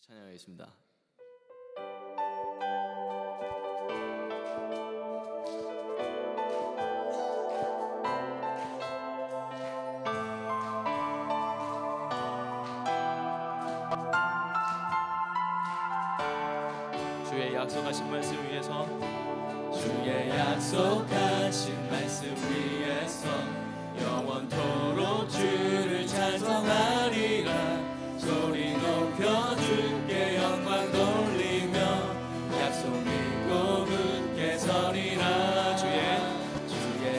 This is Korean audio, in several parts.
찬양하겠습니다. 주의 약속하신 말씀 위에서, 주의 약속하신 말씀 위에서 영원토록 주를 찬송하리라. 소리 높여 주께 영광 돌리며 약속 믿고 굳게 서리라. 주의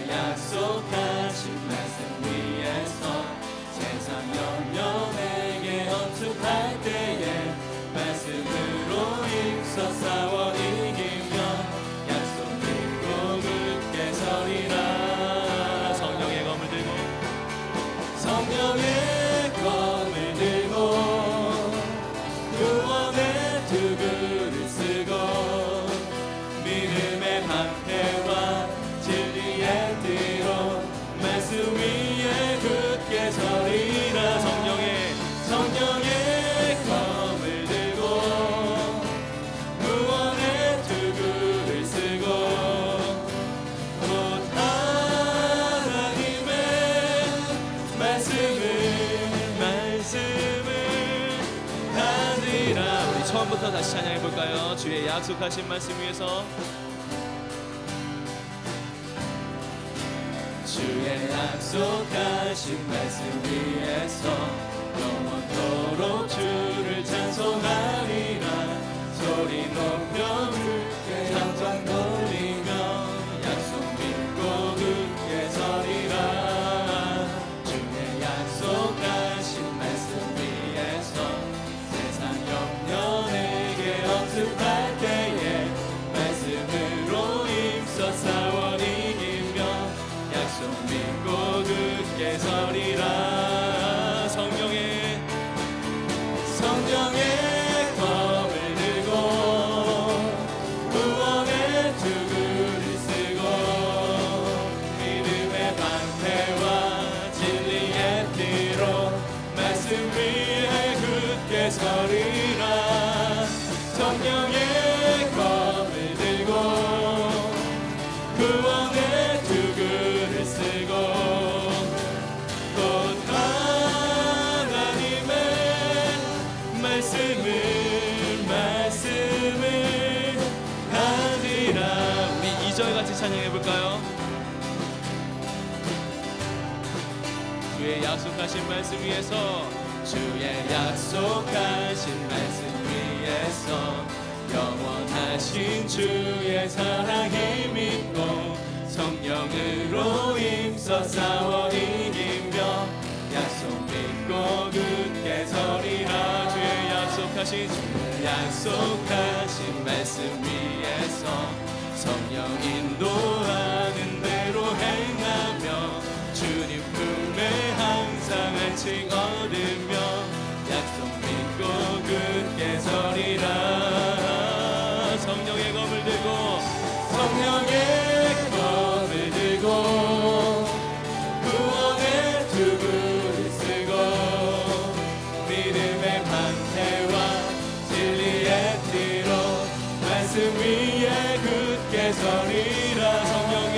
약속하신 말씀 위에서 세상 영년에게 헌축할 때에 말씀으로 힘써 싸워 이기며 약속 믿고 굳게 서리라. 성령의 검을 들고, 성령의 검을 들고 구원의 투구를 쓰고 믿음의 방패와 진리의 띠로 말씀 위에 굳게 서리라. 성령의 검을 들고 구원의 투구를 쓰고 곧 하나님의 말씀을 가지라. 우리 처음부터 다시 찬양해 볼까요? 주의 약속하신 말씀 위에서, 주의 약속하신 말씀 위에서 영원토록 주를 찬송하리라. 소리 높여 주께 영광 돌리며 약속 믿고 굳게 서리라. 주의 약속하신 말씀 위에서 세상 영년에게 헌축할 때에 말씀으로 힘써 싸워 이기며 약속 믿고 굳게 서리라. 성령의 검을 들고 구원의 투구를 쓰고 믿음의 방패와 진리의 띠로 말씀 위에 굳게 서리라. 성령의 검을 들고 구원의 투구를 쓰고 곧 하나님의 말씀을 가지라. 우리 2절 같이 찬양해 볼까요? 주의 약속하신 말씀 위에서, 주의 약속하신 말씀 위에서 영원하신 주의 사랑 힘입고 성령으로 힘써 싸워 이기며 약속 믿고 굳게 서리라. 주의 약속하신 말씀 위에서 성령 인도하는 대로 행하며 주님 품에 항상 안식 얻으며 약속 믿고 굳게 서리라. 성령의 검을 들고, 성령의 검을 들고 구원의 투구를 쓰고 믿음의 방패와 진리의 띠로 말씀 위에 굳게 서리라. 성령의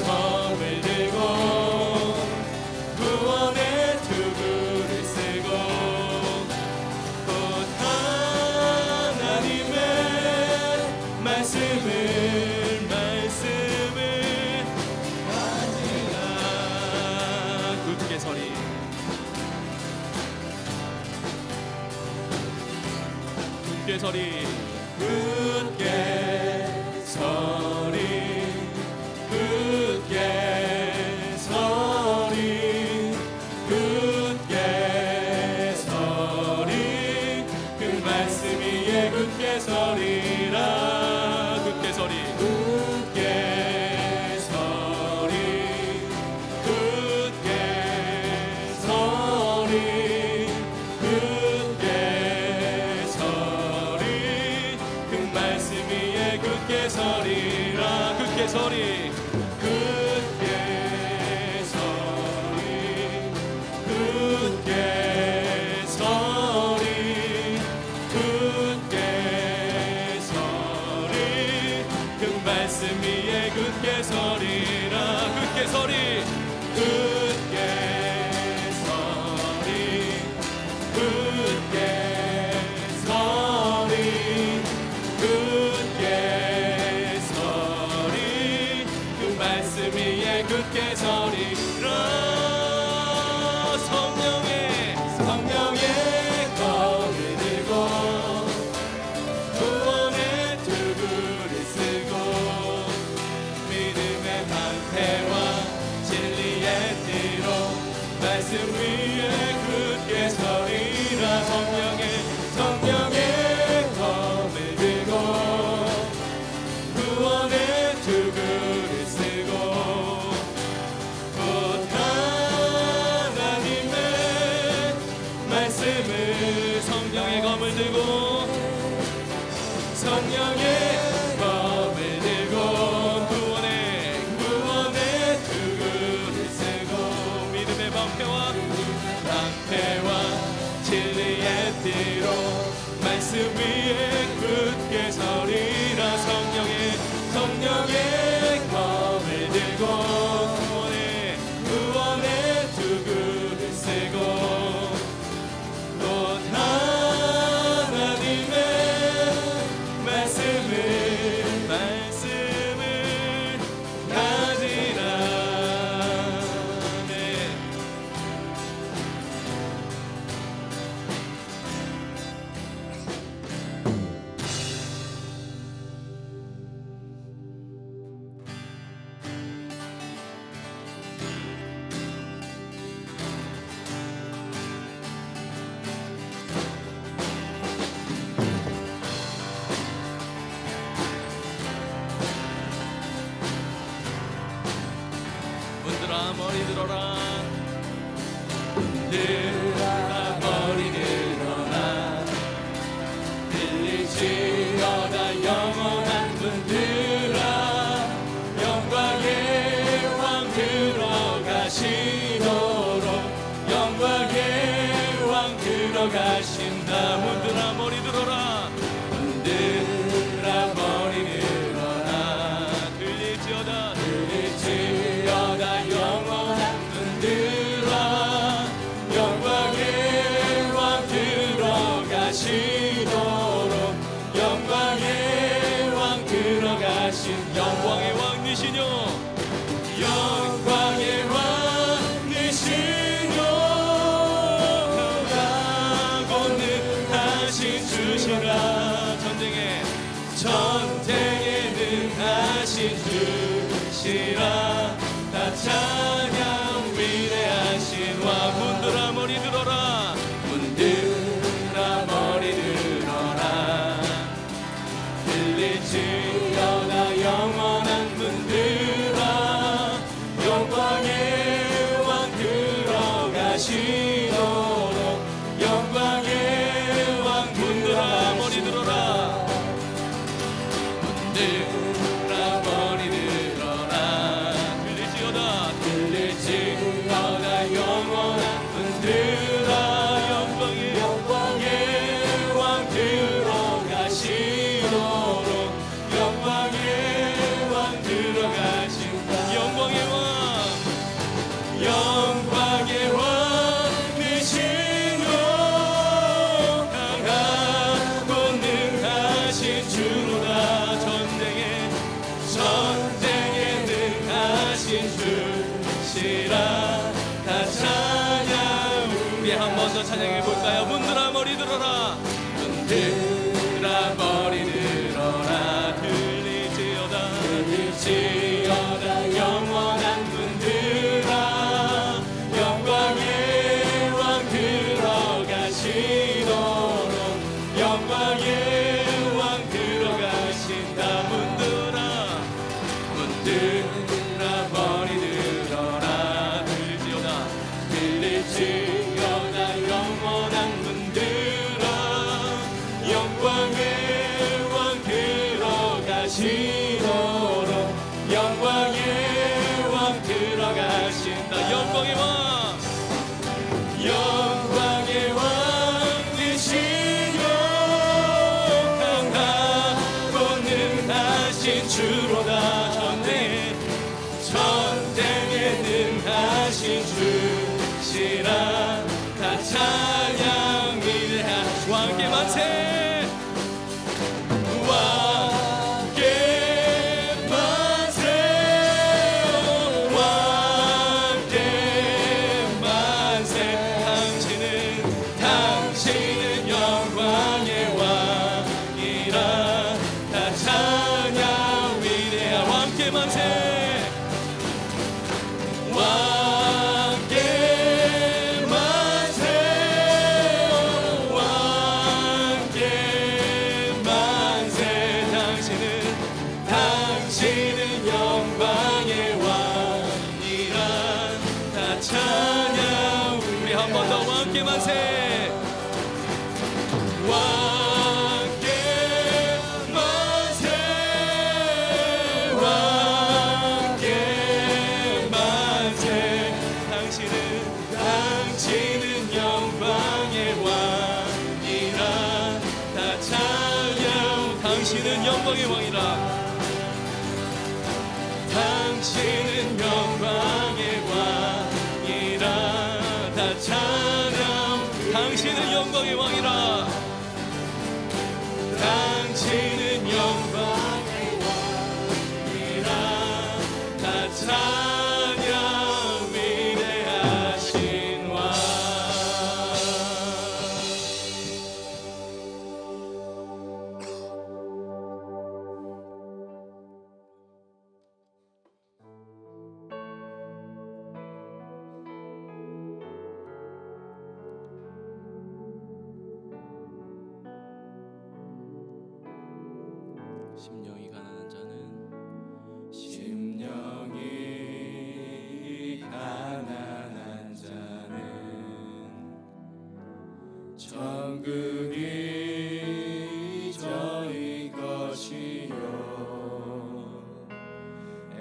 검을 들고 구원의 투구를 쓰고 곧 하나님의 말씀을 가지라. 굳게 서리, 굳게 서리, 굳게 서리, 굳게 서리, 굳게 서리. 그 말씀 위에 굳게 서리라. 굳게 서리, 굳게 서리, 굳게 서리, 굳게 서리. 그 말씀 위에 굳게 서리라. 성령의 검을 들고 구원의 투구를 쓰고 곧 하나님의 말씀을 성령의 검을 들고 성령의 검을 들고 구원의 투구를 쓰고 믿음의 방패와 진리의 띠로 말씀 위에 굳게 서리라. 성령의 검을 들고 구원의 투구를 쓰고 곧 하나님의 말씀을 가지라. 네. 문들아 머리 들어라. 문들아 머리 들어라. 들릴지어다 영원한 문들아. 영광의 왕 들어가시도록 영광의 왕 들어가신다. 문들아 머리 들어라. 문들아 머리 들어라. 들릴지어다 영원한 문들아. 영광의 왕 들어가시도록 영광의 왕 들어가신 영광의 왕 되시뇨. 영광의 왕 되시뇨. 강하고는 하신 주시라. 전쟁에 능하신 주시라. 다 찬양 위대하신 왕. 문들아 머리 들어라. 문들아 머리 들어라. 들릴지어다 영원한 문들아. 영광의 왕 들어가시도록 영광의 왕 문들아 머리 들어라. 문들아 머리 들어라. 들릴지어다 영원한 문들아. 영광의 왕 들어가시도록 영광의 왕 들어가신다. 영광의 왕 되시뇨. 강하고 능하신 주로다. 전쟁에 능하신 주시라. 다 찬양. 우리 한 번 더 찬양해 볼까요? 문들아 머리 들어라. 문들아 머리 들어라. 들릴지어다 영원한 문들아. 영광의 왕 들어가시도록 영광의 왕 들어가신다. 문들아 머리 들어라. 들릴지어다 영원한 문들아. 영광의 왕 들어가시도록 영광의 왕 들어가신다. 영광의 왕 되시뇨. 강하고 능하신 주로다. 전쟁에 능하신 주시라. 다 찬양 위대하신 왕께 만세. 왕께 만세. 왕께 만세. 당신은 영광의 왕이라. 다 찬양 위대한 왕께 만세. 왕께 왕께 만세. 왕께 만세. 왕께 만세. 당신은 영광의 왕이라. 다 찬양. 당신은 영광의 왕이라. 당신은 영광의 왕이라. 다 찬양. 당신은 영광의 왕이라. 당신은 영광의 왕이라. 다 찬양. 위대하신 왕. 심령이 가난한 자는 천국이 저희 것이요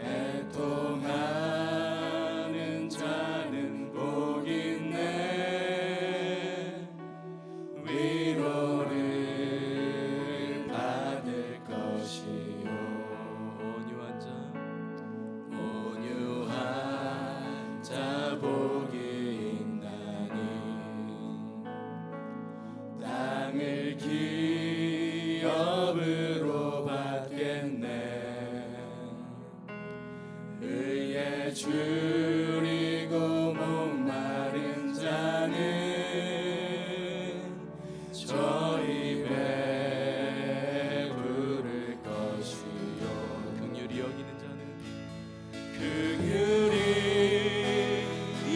애통하는 자는 복 있네. 위로를 받을 것이요 온유한 자 복이 있나니. 땅을 기업으로 받겠네. 의에 줄이고 목마른 자는 저희 배 부를 것이요 긍휼히 여기는 자는 긍휼히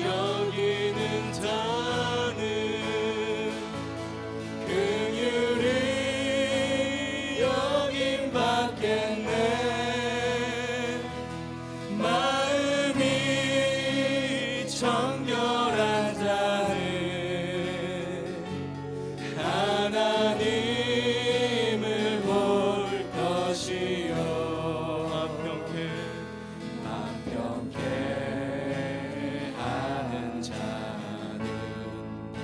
여기는 자는 긍휼히 여김 받겠네. 마음이 정결한 자는 하나님을 볼 것이요 만평케 하는 자는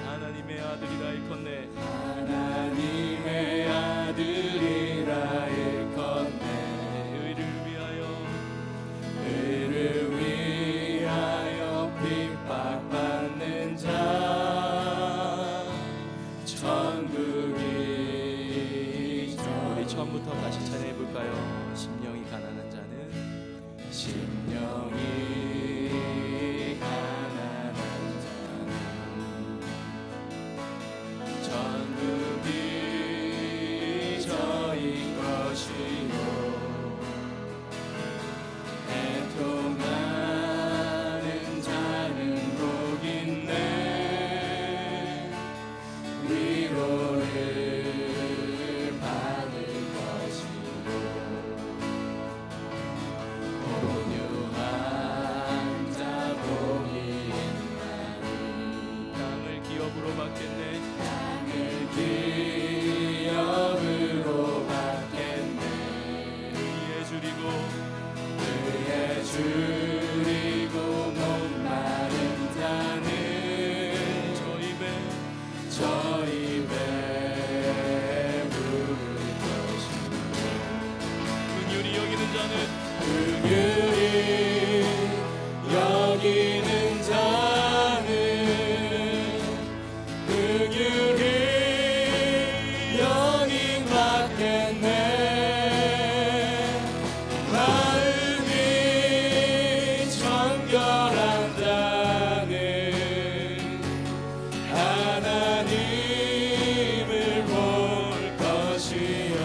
하나님의 아들이라 일컫네. 하나님의 아들이라 일컫네. 의를 위하여 핍박받는 자 천국이 우리 처음부터 다시 찬양해 볼까요? 심령이 가난한 자는 심령이 가난한 자는 천국이 저희 것이요 애통하는 자는 복 있네. 위로를 받을 것이요 온유한 자 복이 있나니. 땅을 기업으로 받겠네. 땅을 기업으로 받겠네. 의에 줄이고 의에 줄이고 목마른 자는 저희 배 부를 것이고 긍휼히 여기는 자는 긍휼히 여기는 자는 긍휼히 여김 받겠네. 마음이 정결한 자는 하나님을 볼 것이요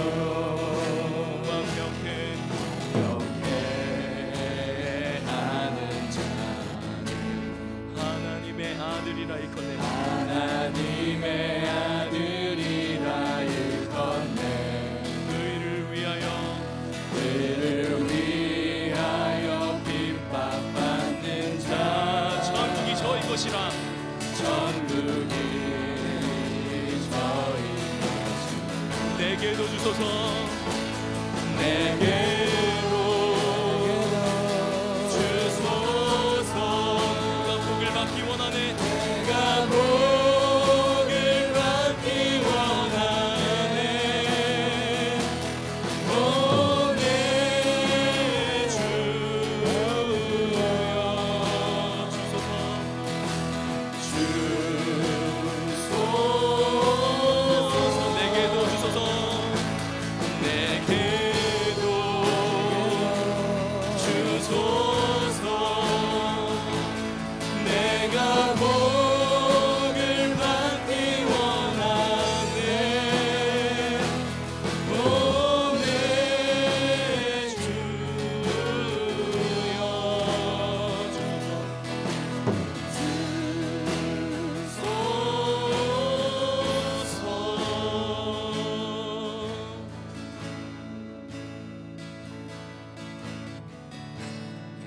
완벽해. 명쾌하는 자는 하나님의 아들이라 일컫네. 하나님의 아들이라 일컫네. 의를 위하여 핍박받는 자 천국이 저희 것이라. 천국이 내게도 주소서. 내게로 주소서. 내가 복을 받기 원하네. 내가 복을 받기 원하네.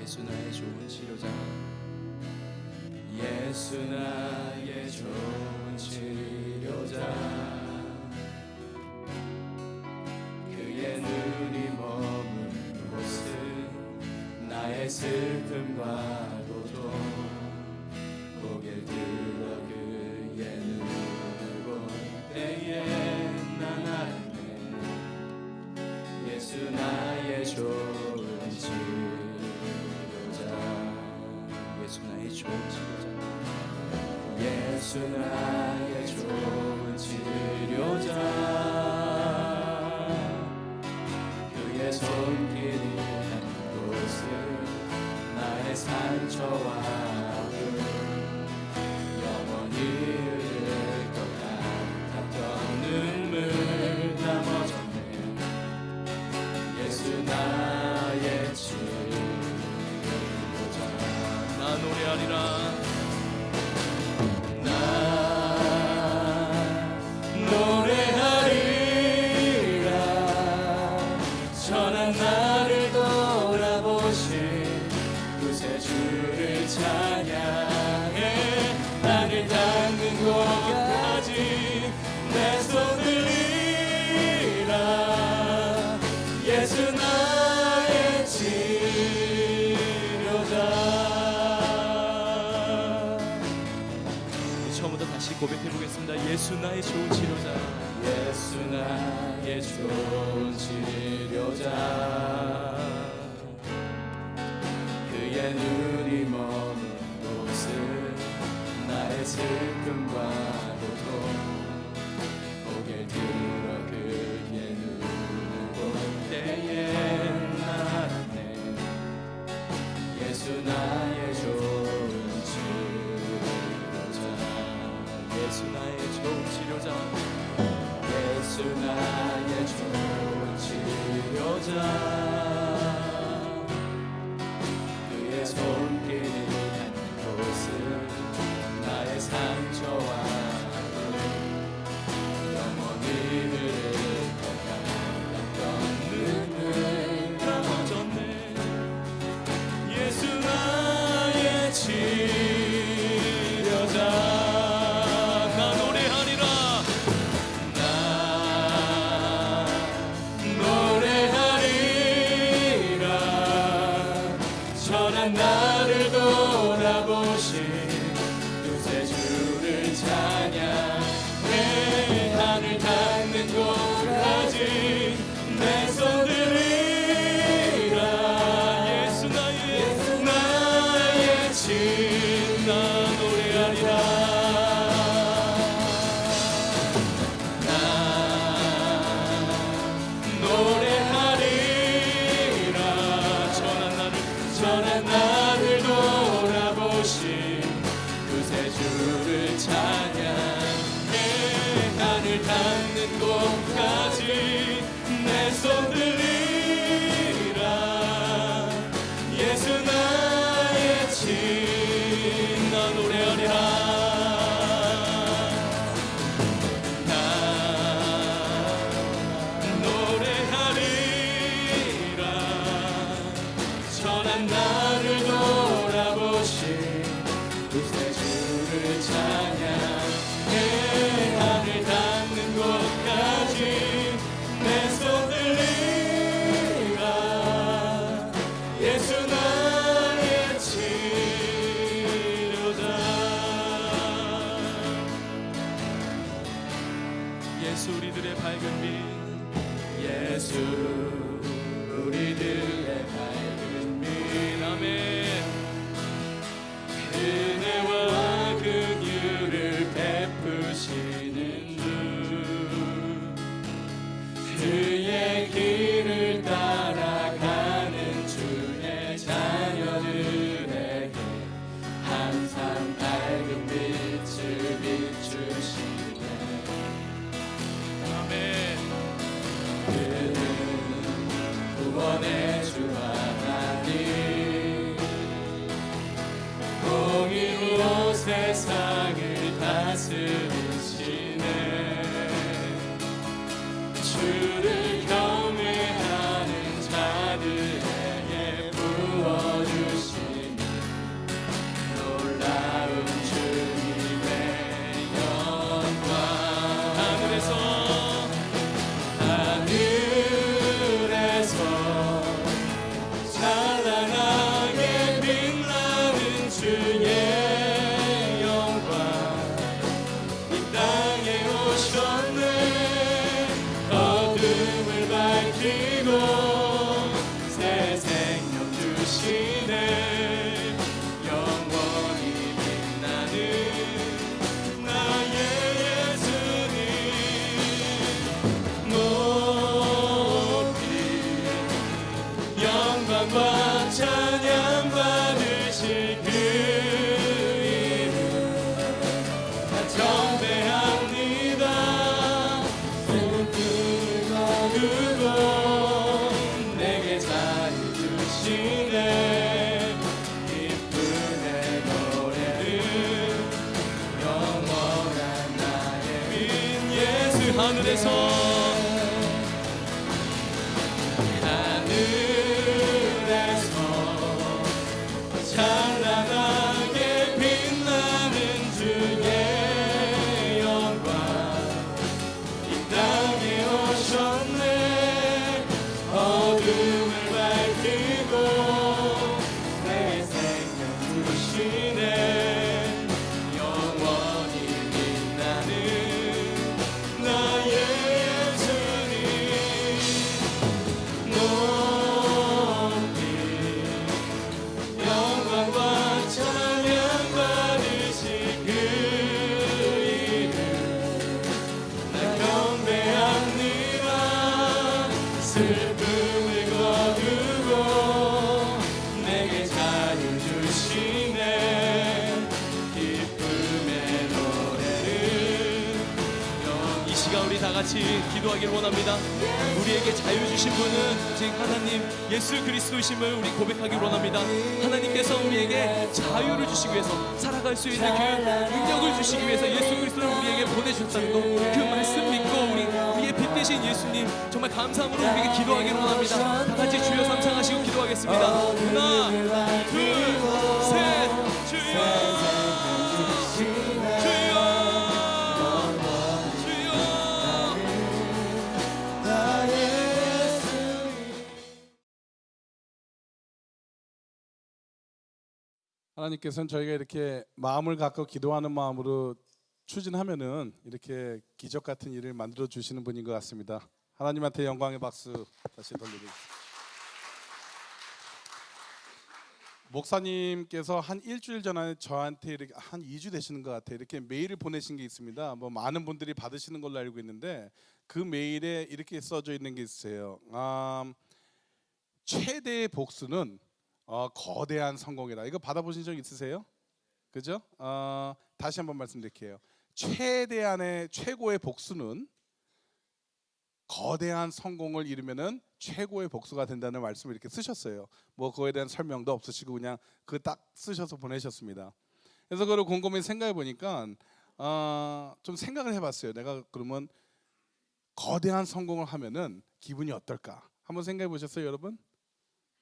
예수 나의 좋은 치료자. 예수 나의 좋은 치료자. 그의 눈이 머문 곳은 나의 슬픔과 고통. 고개를 들어 그의 눈을 볼 때에 난 알네. 예수 나의 좋은 치료자. 예수 나의 좋은 치료자. 예수 나의 좋은 치료자. 그의 손길이 한 곳은 나의 상처와 아픔 영원히 흐를 것 같았던 눈물 다 멎었네. 예수 나의 치료자. 나 노래하리라. 전한 나를 돌아보신 구세주를 찬양해. 나를 닿는 곳까지 내 손을 이라. 예수 나의 치료자. 처음부터 다시 고백해 보겠습니다. 예수 나의 좋은 치료자. 예수 나의 좋은 치료자. 그의 눈이 머문 곳은 나의 슬픔과 고통. 고개를 들어 그의 눈을 볼 때에 난 알았네. 예수 나의 좋은 치료자. 예수 나의 좋은 치료자. 예수 나의 좋은 치료자. 그의 손길이 닿는 곳은 나의 상처와 아픔 영원히 흐를 것 같았던 눈물 다 멎었네. 예수 나의 치료자. 나를 돌아보신 구세주를 찬양해. 하늘 닿는 곳까지 내 손 들이라. 예수 나의 친. 나 노래하리라. 나 노래하리라. 전한 나를 돌아보신 구세주를 찬양해. 하늘 닿는 곳까지 내 손 들이라. 예수 나의 친. 나 노래하리라. 나 노래하리라. 전한 나를 돌아보신 구세주를 찬양해. 하늘 닿는 곳까지 예수 우리들의 밝은 빛 예수 우리들의 밝은 빛 아멘 은혜와 긍휼을 베푸시는 주 그의 길을 따라가는 주의 자녀들에게 항상 밝은 빛을 비추시네 아멘 그는 구원의 주 하나님 공의로 세상을 다스리시네 주를 경외하는 자들에게 부어주시니 놀라운 주님의 영광 하늘에서 찬란하게 빛나는 주의 영광 이 땅에 오셨네 어둠을 밝히고 새 생명 주시네 영원히 빛나는 나의 예수님 높이 영광과 찬양 받으실 그 이름 다 경배합니다 슬픔을 거두고 내게 자유 주시네 기쁨의 노래를 영원한 나의 빛 예수 하늘에서 찬란하게 빛나는 주의 영광 이 땅에 오셨네 어둠을 밝히고 내 생명 주시네 영원히 빛나는 나의 예수님 높이 영광과 찬양 받으실 그 이름 나 경배합니다 슬픔을 거두고 내게 자유 주시네 기쁨의 노래를 이 시간 우리 다 같이 기도하길 원합니다. 우리에게 자유 주신 분은 즉 하나님 예수 그리스도이심을 우리 고백하길 원합니다. 하나님께서 우리에게 자유를 주시기 위해서 살아갈 수 있는 그 능력을 주시기 위해서 예수 그리스도를 우리에게 보내주셨다는 것, 그 말씀 믿고 우리의 빛 되신 예수님 정말 감사함으로 우리에게 기도하길 원합니다. 다 같이 주여 삼창하시고 기도하겠습니다. 하나 둘셋 주여 주여 하나님께서는 저희가 이렇게 마음을 갖고 기도하는 마음으로 추진하면은 이렇게 기적 같은 일을 만들어 주시는 분인 것 같습니다. 하나님한테 영광의 박수 다시 돌려드립니다. 목사님께서 한 일주일 전에 저한테 이렇게 한 2주 되시는 것 같아요. 이렇게 메일을 보내신 게 있습니다. 뭐 많은 분들이 받으시는 걸로 알고 있는데 그 메일에 이렇게 써져 있는 게 있어요. 최대의 복수는 거대한 성공이라. 이거 받아보신 적 있으세요? 그죠? 다시 한번 말씀드릴게요. 최대한의 최고의 복수는 거대한 성공을 이루면은 최고의 복수가 된다는 말씀을 이렇게 쓰셨어요. 뭐 그거에 대한 설명도 없으시고 그냥 그 딱 쓰셔서 보내셨습니다. 그래서 그걸 곰곰이 생각해 보니까 좀 생각을 해봤어요. 내가 그러면 거대한 성공을 하면은 기분이 어떨까? 한번 생각해 보셨어요, 여러분?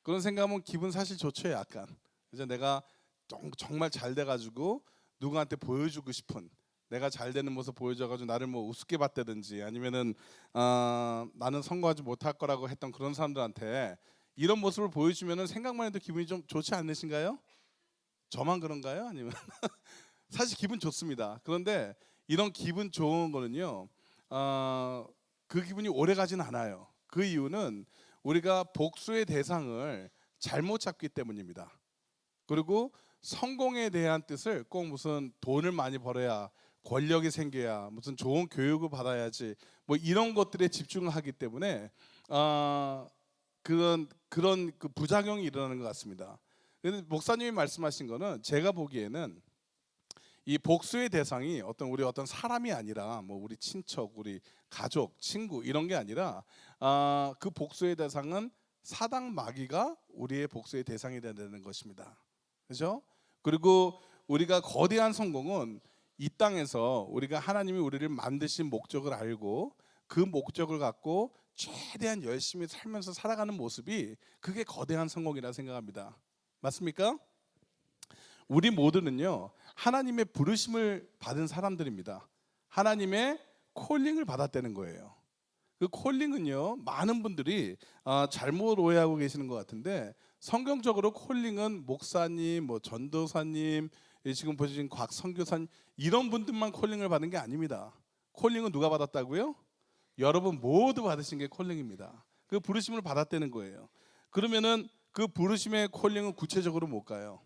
그런 생각하면 기분 사실 좋죠, 약간. 그래서 내가 정말 잘 돼가지고 누구한테 보여주고 싶은, 내가 잘 되는 모습 보여줘가지고 나를 뭐 우습게 봤다든지 아니면은 나는 성공하지 못할 거라고 했던 그런 사람들한테 이런 모습을 보여주면은 생각만 해도 기분이 좀 좋지 않으신가요? 저만 그런가요? 아니면 사실 기분 좋습니다. 그런데 이런 기분 좋은 거는요, 그 기분이 오래 가지는 않아요. 그 이유는 우리가 복수의 대상을 잘못 잡기 때문입니다. 그리고 성공에 대한 뜻을 꼭 무슨 돈을 많이 벌어야, 권력이 생겨야, 무슨 좋은 교육을 받아야지, 뭐 이런 것들에 집중을 하기 때문에 그런 그 부작용이 일어나는 것 같습니다. 근데 목사님이 말씀하신 거는 제가 보기에는 이 복수의 대상이 우리 어떤 사람이 아니라 뭐 우리 친척, 우리 가족, 친구 이런 게 아니라 그 복수의 대상은 사당 마귀가 우리의 복수의 대상이 되는 것입니다. 그렇죠? 그리고 우리가 거대한 성공은 이 땅에서 우리가 하나님이 우리를 만드신 목적을 알고 그 목적을 갖고 최대한 열심히 살면서 살아가는 모습이 그게 거대한 성공이라 생각합니다. 맞습니까? 우리 모두는요 하나님의 부르심을 받은 사람들입니다. 하나님의 콜링을 받았다는 거예요. 그 콜링은요 많은 분들이 잘못 오해하고 계시는 것 같은데, 성경적으로 콜링은 목사님, 뭐 전도사님, 지금 보시는 곽선교사님 이런 분들만 콜링을 받은 게 아닙니다. 콜링은 누가 받았다고요? 여러분 모두 받으신 게 콜링입니다. 그 부르심을 받았다는 거예요. 그러면은 그 부르심의 콜링은 구체적으로 뭘까요?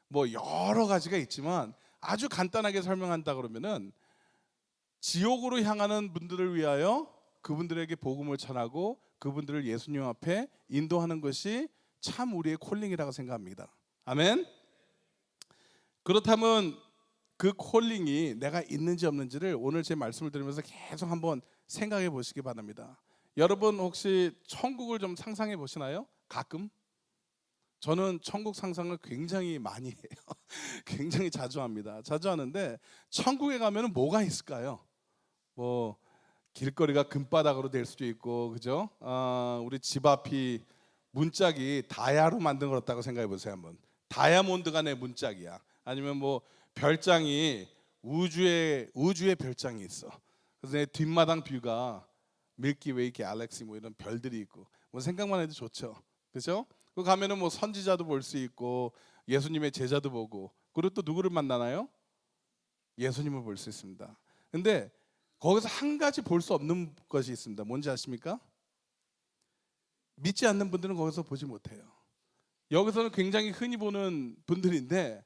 뭐 여러 가지가 있지만 아주 간단하게 설명한다 그러면은 지옥으로 향하는 분들을 위하여 그분들에게 복음을 전하고 그분들을 예수님 앞에 인도하는 것이 참 우리의 콜링이라고 생각합니다. 아멘. 그렇다면 그 콜링이 내가 있는지 없는지를 오늘 제 말씀을 들으면서 계속 한번 생각해 보시기 바랍니다. 여러분 혹시 천국을 좀 상상해 보시나요? 가끔? 저는 천국 상상을 굉장히 많이 해요. 굉장히 자주 합니다. 자주 하는데 천국에 가면은 뭐가 있을까요? 뭐 길거리가 금바닥으로 될 수도 있고, 그죠? 우리 집 앞이 문짝이 다이아로 만든 거였다고 생각해 보세요. 한번 다이아몬드가 내 문짝이야. 아니면 뭐 별장이 우주의 별장이 있어. 그래서 내 뒷마당 뷰가 밀키웨이, 갤럭시 뭐 이런 별들이 있고, 뭐 생각만 해도 좋죠. 그죠? 그 가면은 뭐 선지자도 볼 수 있고 예수님의 제자도 보고, 그리고 또 누구를 만나나요? 예수님을 볼 수 있습니다. 근데 거기서 한 가지 볼 수 없는 것이 있습니다. 뭔지 아십니까? 믿지 않는 분들은 거기서 보지 못해요. 여기서는 굉장히 흔히 보는 분들인데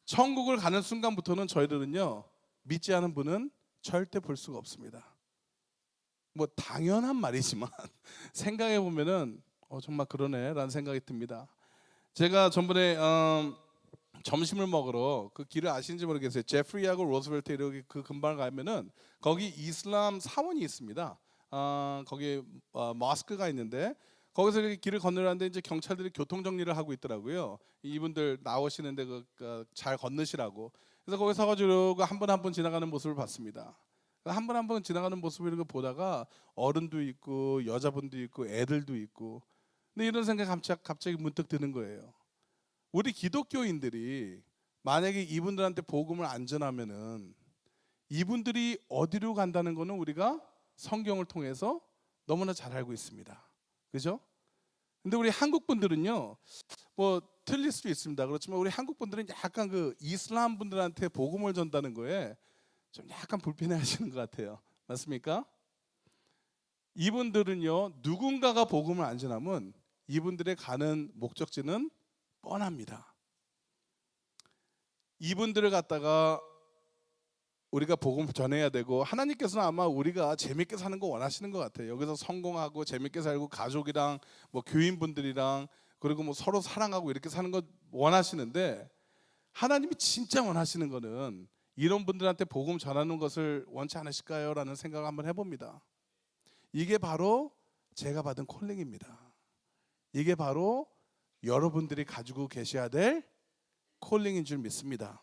천국을 가는 순간부터는 저희들은요 믿지 않은 분은 절대 볼 수가 없습니다. 뭐 당연한 말이지만 생각해 보면은 정말 그러네라는 생각이 듭니다. 제가 전번에 점심을 먹으러 그 길을 아시는지 모르겠어요. 제프리하고 로스벨트 이렇게 그 근방을 가면은 거기 이슬람 사원이 있습니다. 거기 모스크가 있는데 거기서 이렇게 길을 건너는데 이제 경찰들이 교통 정리를 하고 있더라고요. 이분들 나오시는데 잘 건너시라고. 그래서 거기 서가지고 한 분 한 분 지나가는 모습을 봤습니다. 한 분 한 분 지나가는 모습을 이렇게 보다가 어른도 있고 여자분도 있고 애들도 있고. 근데 이런 생각 갑자기 문득 드는 거예요. 우리 기독교인들이 만약에 이분들한테 복음을 안 전하면은 이분들이 어디로 간다는 거는 우리가 성경을 통해서 너무나 잘 알고 있습니다. 그죠? 근데 우리 한국 분들은요, 뭐 틀릴 수도 있습니다. 그렇지만 우리 한국 분들은 약간 그 이슬람 분들한테 복음을 전다는 거에 좀 약간 불편해하시는 것 같아요. 맞습니까? 이분들은요, 누군가가 복음을 안 전하면 이분들의 가는 목적지는 뻔합니다. 이분들을 갖다가 우리가 복음 전해야 되고, 하나님께서는 아마 우리가 재밌게 사는 거 원하시는 것 같아요. 여기서 성공하고 재밌게 살고 가족이랑 뭐 교인분들이랑 그리고 뭐 서로 사랑하고 이렇게 사는 거 원하시는데, 하나님이 진짜 원하시는 거는 이런 분들한테 복음 전하는 것을 원치 않으실까요? 라는 생각을 한번 해봅니다. 이게 바로 제가 받은 콜링입니다. 이게 바로 여러분들이 가지고 계셔야 될 콜링인 줄 믿습니다.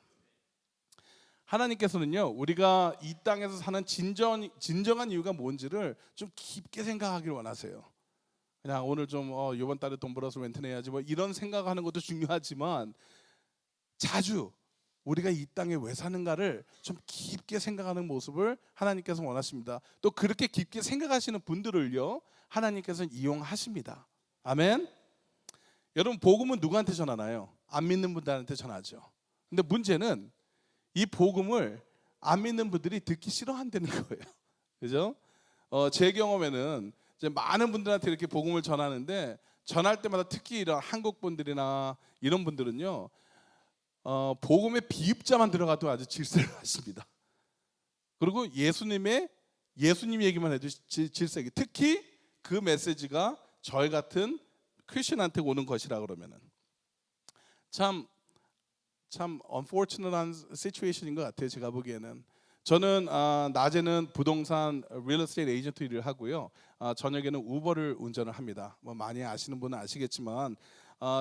하나님께서는요, 우리가 이 땅에서 사는 진정한 이유가 뭔지를 좀 깊게 생각하길 원하세요. 그냥 오늘 좀 이번 달에 돈 벌어서 렌트 내야지 뭐 이런 생각하는 것도 중요하지만, 자주 우리가 이 땅에 왜 사는가를 좀 깊게 생각하는 모습을 하나님께서 원하십니다. 또 그렇게 깊게 생각하시는 분들을요, 하나님께서는 이용하십니다. 아멘. 여러분, 복음은 누구한테 전하나요? 안 믿는 분들한테 전하죠. 근데 문제는 이 복음을 안 믿는 분들이 듣기 싫어한다는 거예요. 그죠? 제 경험에는 이제 많은 분들한테 이렇게 복음을 전하는데 전할 때마다 특히 이런 한국 분들이나 이런 분들은요, 복음의 비읍자만 들어가도 아주 질색을 하십니다. 그리고 예수님 얘기만 해도 질색이, 특히 그 메시지가 저희 같은 크리스천한테 오는 것이라 그러면은 참 unfortunate한 situation인 것 같아요. 제가 보기에는. 저는 낮에는 부동산 real estate 에이전트 일을 하고요. 저녁에는 우버를 운전을 합니다. 뭐 많이 아시는 분은 아시겠지만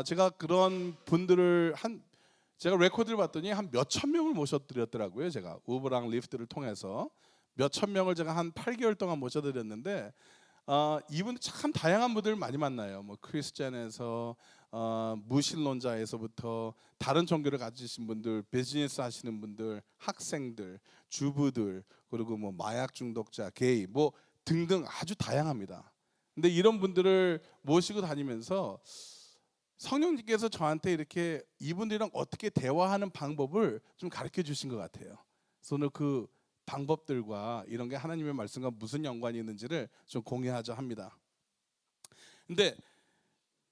제가 그런 분들을 제가 레코드를 봤더니 한 몇천 명을 모셔드렸더라고요. 제가 우버랑 리프트를 통해서 몇천 명을 제가 한 8개월 동안 모셔드렸는데 이분 참 다양한 분들 많이 만나요. 뭐 크리스찬에서 무신론자에서부터 다른 종교를 가지신 분들, 비즈니스 하시는 분들, 학생들, 주부들, 그리고 뭐 마약 중독자, 게이, 뭐 등등 아주 다양합니다. 근데 이런 분들을 모시고 다니면서 성령님께서 저한테 이렇게 이분들이랑 어떻게 대화하는 방법을 좀 가르쳐 주신 것 같아요. 그래서 오늘 그 방법들과 이런 게 하나님의 말씀과 무슨 연관이 있는지를 좀 공유하자 합니다. 근데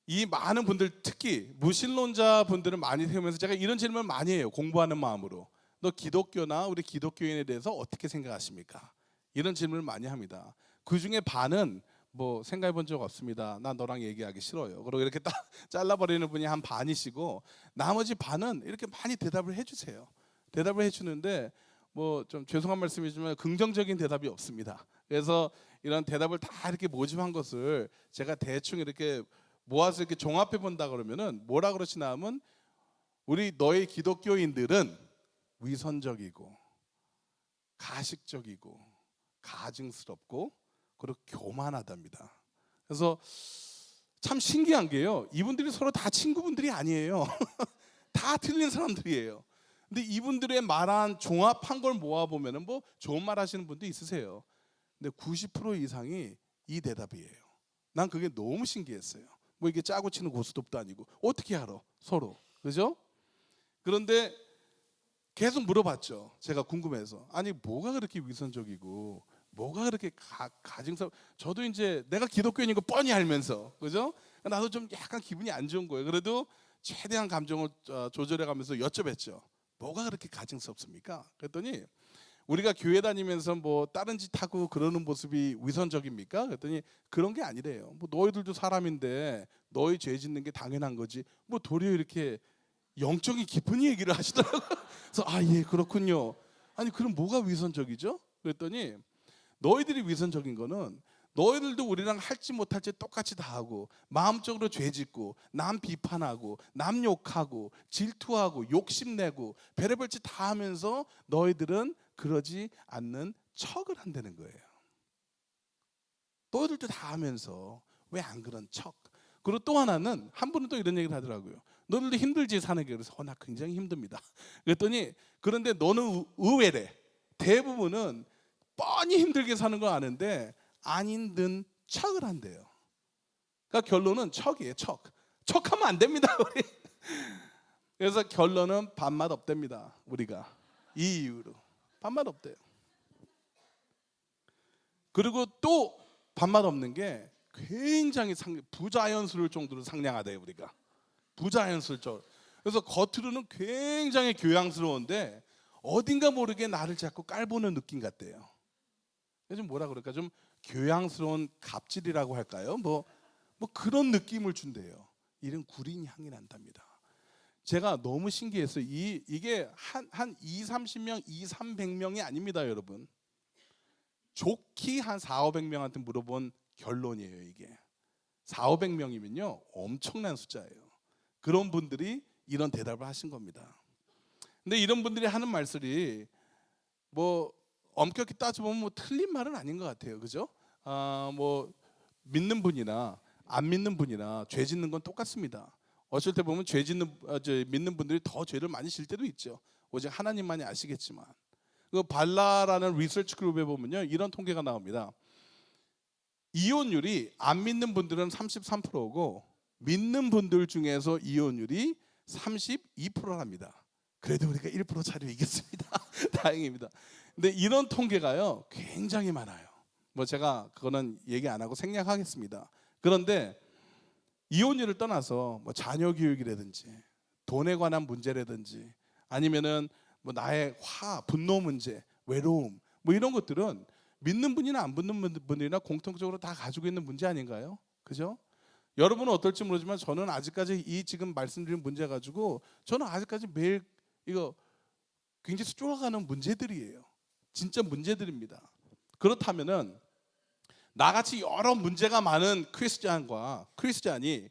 이 많은 분들, 특히 무신론자 분들을 많이 세우면서 제가 이런 질문을 많이 해요. 공부하는 마음으로. 너 기독교나 우리 기독교인에 대해서 어떻게 생각하십니까? 이런 질문을 많이 합니다. 그 중에 반은 뭐 생각해 본 적 없습니다. 나 너랑 얘기하기 싫어요. 그리고 이렇게 딱 잘라버리는 분이 한 반이시고, 나머지 반은 이렇게 많이 대답을 해주세요. 대답을 해주는데 뭐 좀 죄송한 말씀이지만 긍정적인 대답이 없습니다. 그래서 이런 대답을 다 이렇게 모집한 것을 제가 대충 이렇게 모아서 이렇게 종합해 본다 그러면은 뭐라 그러시나 하면, 우리 너희 기독교인들은 위선적이고 가식적이고 가증스럽고 그리고 교만하답니다. 그래서 참 신기한 게요, 이분들이 서로 다 친구분들이 아니에요. 다 틀린 사람들이에요. 근데 이분들의 말한 종합한 걸 모아 보면은 뭐 좋은 말 하시는 분도 있으세요. 근데 90% 이상이 이 대답이에요. 난 그게 너무 신기했어요. 뭐 이게 짜고 치는 고스톱도 아니고 어떻게 알아 서로, 그죠? 그런데 계속 물어봤죠. 제가 궁금해서. 아니 뭐가 그렇게 위선적이고 뭐가 그렇게 가증스럽? 저도 이제 내가 기독교인인 거 뻔히 알면서, 그죠? 나도 좀 약간 기분이 안 좋은 거예요. 그래도 최대한 감정을 조절해가면서 여쭤봤죠. 뭐가 그렇게 가증스럽습니까? 그랬더니 우리가 교회 다니면서 뭐 다른 짓 하고 그러는 모습이 위선적입니까? 그랬더니 그런 게 아니래요. 뭐 너희들도 사람인데 너희 죄 짓는 게 당연한 거지. 뭐 도리어 이렇게 영적인 깊은 얘기를 하시더라고요. 그래서 예, 그렇군요. 아니 그럼 뭐가 위선적이죠? 그랬더니 너희들이 위선적인 거는 너희들도 우리랑 할지 못할지 똑같이 다 하고 마음적으로 죄 짓고 남 비판하고 남 욕하고 질투하고 욕심내고 별의별 짓 다 하면서 너희들은 그러지 않는 척을 한다는 거예요. 너희들도 다 하면서 왜 안 그런 척? 그리고 또 하나는, 한 분은 또 이런 얘기를 하더라고요. 너희들도 힘들지 사는 게. 그래서 나 굉장히 힘듭니다. 그랬더니 그런데 너는 의외래. 대부분은 뻔히 힘들게 사는 거 아는데 안 힘든 척을 한대요. 그러니까 결론은 척이에요. 척하면 안 됩니다. 우리. 그래서 결론은 밥맛 없답니다. 우리가 이 이유로 밥맛 없대요. 그리고 또 밥맛 없는 게 굉장히 부자연스러울 정도로 상냥하대요. 우리가 부자연스러울 정도. 그래서 겉으로는 굉장히 교양스러운데 어딘가 모르게 나를 자꾸 깔보는 느낌 같대요. 좀 뭐라 그럴까, 좀 교양스러운 갑질이라고 할까요? 뭐 그런 느낌을 준대요. 이런 구린 향이 난답니다. 제가 너무 신기했어요. 이게 한 2-30명, 200-300명이 아닙니다, 여러분. 좋게 한 400-500명한테 물어본 결론이에요. 이게 400-500명이면요 엄청난 숫자예요. 그런 분들이 이런 대답을 하신 겁니다. 근데 이런 분들이 하는 말들이 뭐 엄격히 따져보면 뭐 틀린 말은 아닌 것 같아요. 그죠? 뭐 믿는 분이나 안 믿는 분이나 죄 짓는 건 똑같습니다. 어쩔 때 보면 믿는 분들이 더 죄를 많이 질 때도 있죠. 오직 하나님만이 아시겠지만. 그 발라라는 리서치 그룹에 보면요 이런 통계가 나옵니다. 이혼율이 안 믿는 분들은 33%고 믿는 분들 중에서 이혼율이 32%랍니다. 그래도 우리가 1% 차로 이겼습니다. 다행입니다. 근데 이런 통계가요 굉장히 많아요. 뭐 제가 그거는 얘기 안 하고 생략하겠습니다. 그런데 이혼율을 떠나서 뭐 자녀 교육이라든지 돈에 관한 문제라든지 아니면은 뭐 나의 분노 문제, 외로움 뭐 이런 것들은 믿는 분이나 안 믿는 분이나 공통적으로 다 가지고 있는 문제 아닌가요? 그죠? 여러분은 어떨지 모르지만 저는 아직까지 이 지금 말씀드린 문제 가지고 저는 아직까지 매일 이거 굉장히 쫄아가는 문제들이에요. 진짜 문제들입니다. 그렇다면은 나같이 여러 문제가 많은 크리스찬이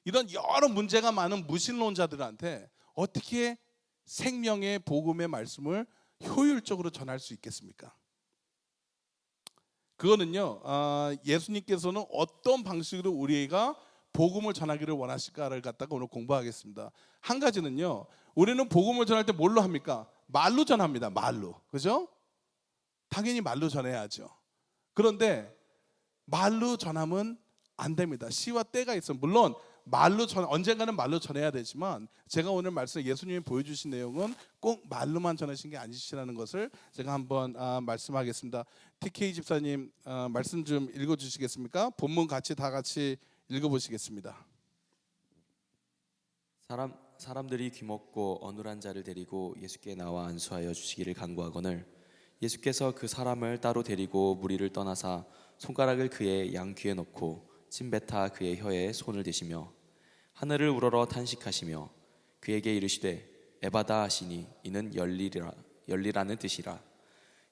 이런 여러 문제가 많은 무신론자들한테 어떻게 생명의 복음의 말씀을 효율적으로 전할 수 있겠습니까? 그거는요, 예수님께서는 어떤 방식으로 우리가 복음을 전하기를 원하실까를 갖다가 오늘 공부하겠습니다. 한 가지는요, 우리는 복음을 전할 때 뭘로 합니까? 말로 전합니다. 말로. 그죠? 당연히 말로 전해야죠. 그런데 말로 전하면 안 됩니다. 시와 때가 있어요. 물론 언젠가는 말로 전해야 되지만 제가 오늘 말씀 예수님이 보여주신 내용은 꼭 말로만 전하신 게 아니시라는 것을 제가 한번 말씀하겠습니다. TK 집사님 말씀 좀 읽어주시겠습니까? 본문 다 같이 읽어보시겠습니다. 사람들이 귀먹고 어눌한 자를 데리고 예수께 나와 안수하여 주시기를 간구하거늘 예수께서 그 사람을 따로 데리고 무리를 떠나사 손가락을 그의 양귀에 넣고 침뱉아 그의 혀에 손을 대시며 하늘을 우러러 탄식하시며 그에게 이르시되 에바다 하시니 이는 열리라는 뜻이라.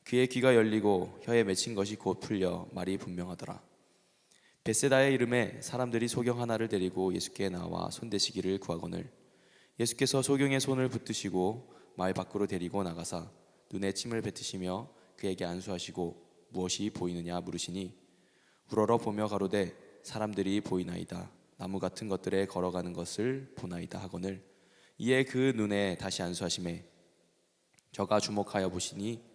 그의 귀가 열리고 혀에 맺힌 것이 곧 풀려 말이 분명하더라. 벳세다의 이름에 사람들이 소경 하나를 데리고 예수께 나와 손대시기를 구하거늘 예수께서 소경의 손을 붙드시고 마을 밖으로 데리고 나가사 눈에 침을 뱉으시며 그에게 안수하시고 무엇이 보이느냐 물으시니 우러러 보며 가로되 사람들이 보이나이다. 나무 같은 것들에 걸어가는 것을 보나이다 하거늘 이에 그 눈에 다시 안수하시매 저가 주목하여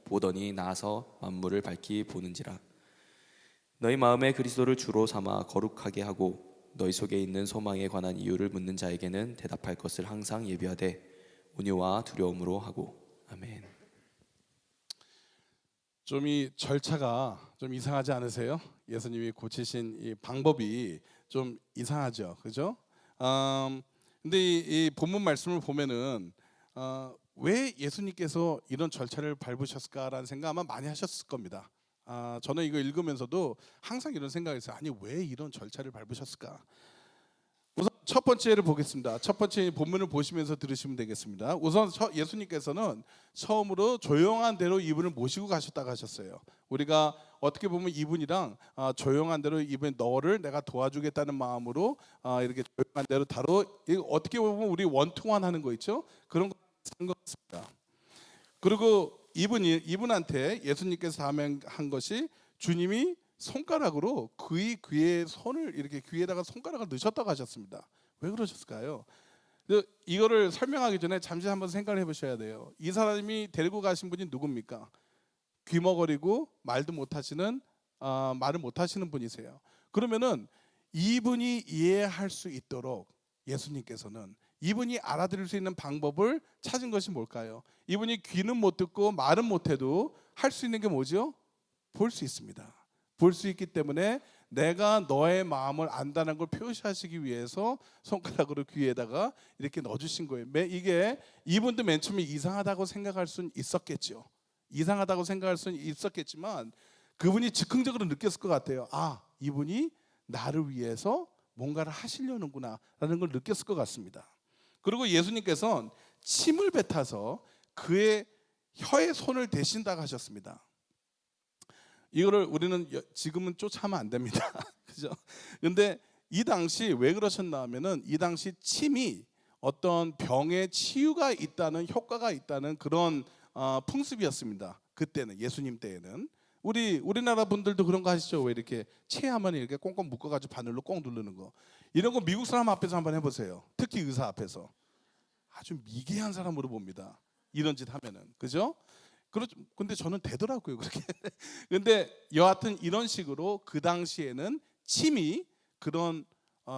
보더니 나아서 만물을 밝히 보는지라. 너희 마음에 그리스도를 주로 삼아 거룩하게 하고 너희 속에 있는 소망에 관한 이유를 묻는 자에게는 대답할 것을 항상 예비하되 온유와 두려움으로 하고. 아멘. 좀 이 절차가 좀 이상하지 않으세요? 예수님이 고치신 이 방법이 좀 이상하죠, 그죠? 근데 이 본문 말씀을 보면은 왜 예수님께서 이런 절차를 밟으셨을까라는 생각 아마 많이 하셨을 겁니다. 저는 이거 읽으면서도 항상 이런 생각이 있어요. 아니 왜 이런 절차를 밟으셨을까? 우선 첫 번째를 보겠습니다. 첫 번째 본문을 보시면서 들으시면 되겠습니다. 우선 예수님께서는 처음으로 조용한 대로 이분을 모시고 가셨다고 하셨어요. 우리가 어떻게 보면 이분이랑 조용한 대로 이분 너를 내가 도와주겠다는 마음으로 이렇게 조용한 대로 어떻게 보면 우리 원통한 하는 거 있죠? 그런 거 한 것 같습니다. 그리고 이분한테 예수님께서 한 것이 주님이 손가락으로 그의 귀에 손을 이렇게 귀에다가 손가락을 넣으셨다고 하셨습니다. 왜 그러셨을까요? 이거를 설명하기 전에 잠시 한번 생각을 해보셔야 돼요. 이 사람이 데리고 가신 분이 누굽니까? 귀머거리고 말도 못하시는 말을 못하시는 분이세요. 그러면은 이분이 이해할 수 있도록 예수님께서는 이분이 알아들을 수 있는 방법을 찾은 것이 뭘까요? 이분이 귀는 못 듣고 말은 못해도 할 수 있는 게 뭐죠? 볼 수 있습니다. 볼 수 있기 때문에 내가 너의 마음을 안다는 걸 표시하시기 위해서 손가락으로 귀에다가 이렇게 넣어주신 거예요. 이게 이분도 맨 처음에 이상하다고 생각할 수는 있었겠죠. 이상하다고 생각할 수는 있었겠지만 그분이 즉흥적으로 느꼈을 것 같아요. 이분이 나를 위해서 뭔가를 하시려는구나 라는 걸 느꼈을 것 같습니다. 그리고 예수님께서는 침을 뱉어서 그의 혀에 손을 대신다고 하셨습니다. 이거를 우리는 지금은 쫓아하면 안 됩니다. 그죠? 근데 이 당시 왜 그러셨나 하면은 이 당시 침이 어떤 병의 치유가 있다는 효과가 있다는 그런 풍습이었습니다. 그때는 예수님 때에는 우리나라 분들도 그런 거 하시죠? 왜 이렇게 체하면 이렇게 꽁꽁 묶어가지고 바늘로 꽁 누르는 거 이런 거 미국 사람 앞에서 한번 해보세요. 특히 의사 앞에서 아주 미개한 사람으로 봅니다. 이런 짓 하면은 그죠? 근데 저는 되더라고요 그렇게. 근데 여하튼 이런 식으로 그 당시에는 침이 그런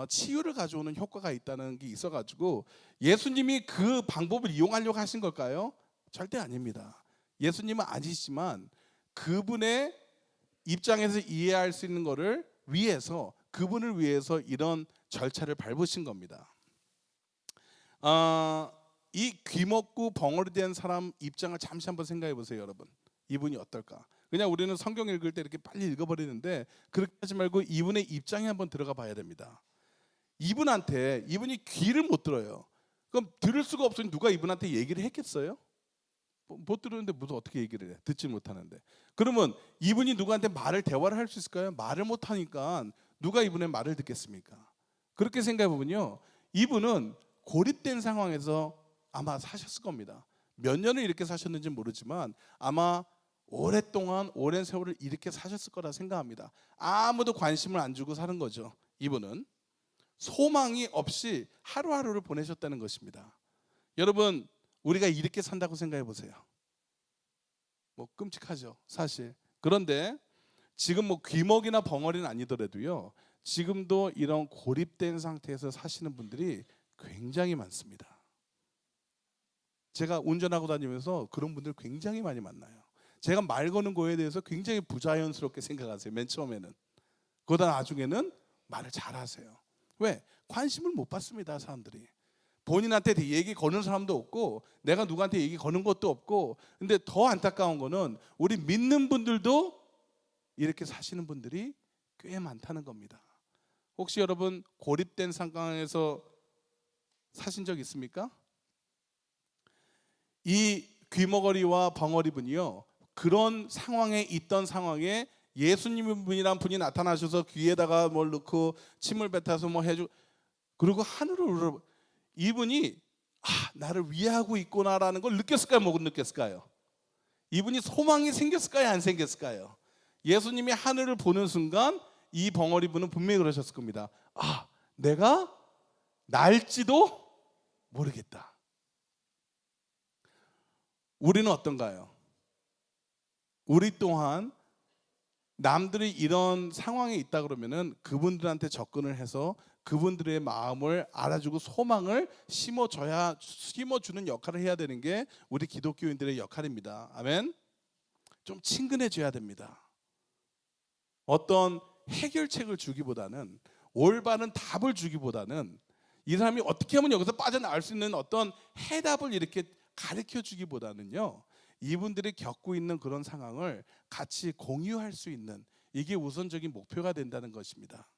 치유를 가져오는 효과가 있다는 게 있어가지고 예수님이 그 방법을 이용하려고 하신 걸까요? 절대 아닙니다. 예수님은 아니시지만 그분의 입장에서 이해할 수 있는 거를 위해서, 그분을 위해서 이런 절차를 밟으신 겁니다. 이 귀먹고 벙어리 된 사람 입장을 잠시 한번 생각해 보세요, 여러분. 이분이 어떨까? 그냥 우리는 성경 읽을 때 이렇게 빨리 읽어버리는데 그렇게 하지 말고 이분의 입장에 한번 들어가 봐야 됩니다. 이분이 귀를 못 들어요. 그럼 들을 수가 없으니 누가 이분한테 얘기를 했겠어요? 못 들었는데 무슨 어떻게 얘기를 해? 듣지 못하는데. 그러면 이분이 누구한테 대화를 할 수 있을까요? 말을 못 하니까 누가 이분의 말을 듣겠습니까? 그렇게 생각해 보면요, 이분은 고립된 상황에서 아마 사셨을 겁니다. 몇 년을 이렇게 사셨는지 모르지만 아마 오랫동안 오랜 세월을 이렇게 사셨을 거라 생각합니다. 아무도 관심을 안 주고 사는 거죠. 이분은 소망이 없이 하루하루를 보내셨다는 것입니다. 여러분, 우리가 이렇게 산다고 생각해 보세요. 뭐 끔찍하죠, 사실. 그런데 지금 뭐 귀먹이나 벙어리는 아니더라도요, 지금도 이런 고립된 상태에서 사시는 분들이 굉장히 많습니다. 제가 운전하고 다니면서 그런 분들 굉장히 많이 만나요. 제가 말 거는 거에 대해서 굉장히 부자연스럽게 생각하세요, 맨 처음에는. 그러다 나중에는 말을 잘하세요. 왜? 관심을 못 받습니다, 사람들이. 본인한테 얘기 거는 사람도 없고 내가 누구한테 얘기 거는 것도 없고. 근데 더 안타까운 거는 우리 믿는 분들도 이렇게 사시는 분들이 꽤 많다는 겁니다. 혹시 여러분 고립된 상황에서 사신 적 있습니까? 이 귀머거리와 벙어리분이요, 그런 상황에 있던 상황에 예수님이란 분이 나타나셔서 귀에다가 뭘 넣고 침을 뱉어서 뭐 해주, 그리고 하늘을 우러, 이분이 나를 위하고 있구나라는 걸 느꼈을까요? 못 느꼈을까요? 이분이 소망이 생겼을까요? 안 생겼을까요? 예수님이 하늘을 보는 순간 이 벙어리 분은 분명히 그러셨을 겁니다. 내가 날지도 모르겠다. 우리는 어떤가요? 우리 또한 남들이 이런 상황에 있다 그러면은 그분들한테 접근을 해서 그분들의 마음을 알아주고 소망을 심어주는 역할을 해야 되는 게 우리 기독교인들의 역할입니다. 아멘. 좀 친근해져야 됩니다. 어떤 해결책을 주기보다는, 올바른 답을 주기보다는, 이 사람이 어떻게 하면 여기서 빠져나갈 수 있는 어떤 해답을 이렇게 가르쳐 주기보다는요, 이분들이 겪고 있는 그런 상황을 같이 공유할 수 있는, 이게 우선적인 목표가 된다는 것입니다.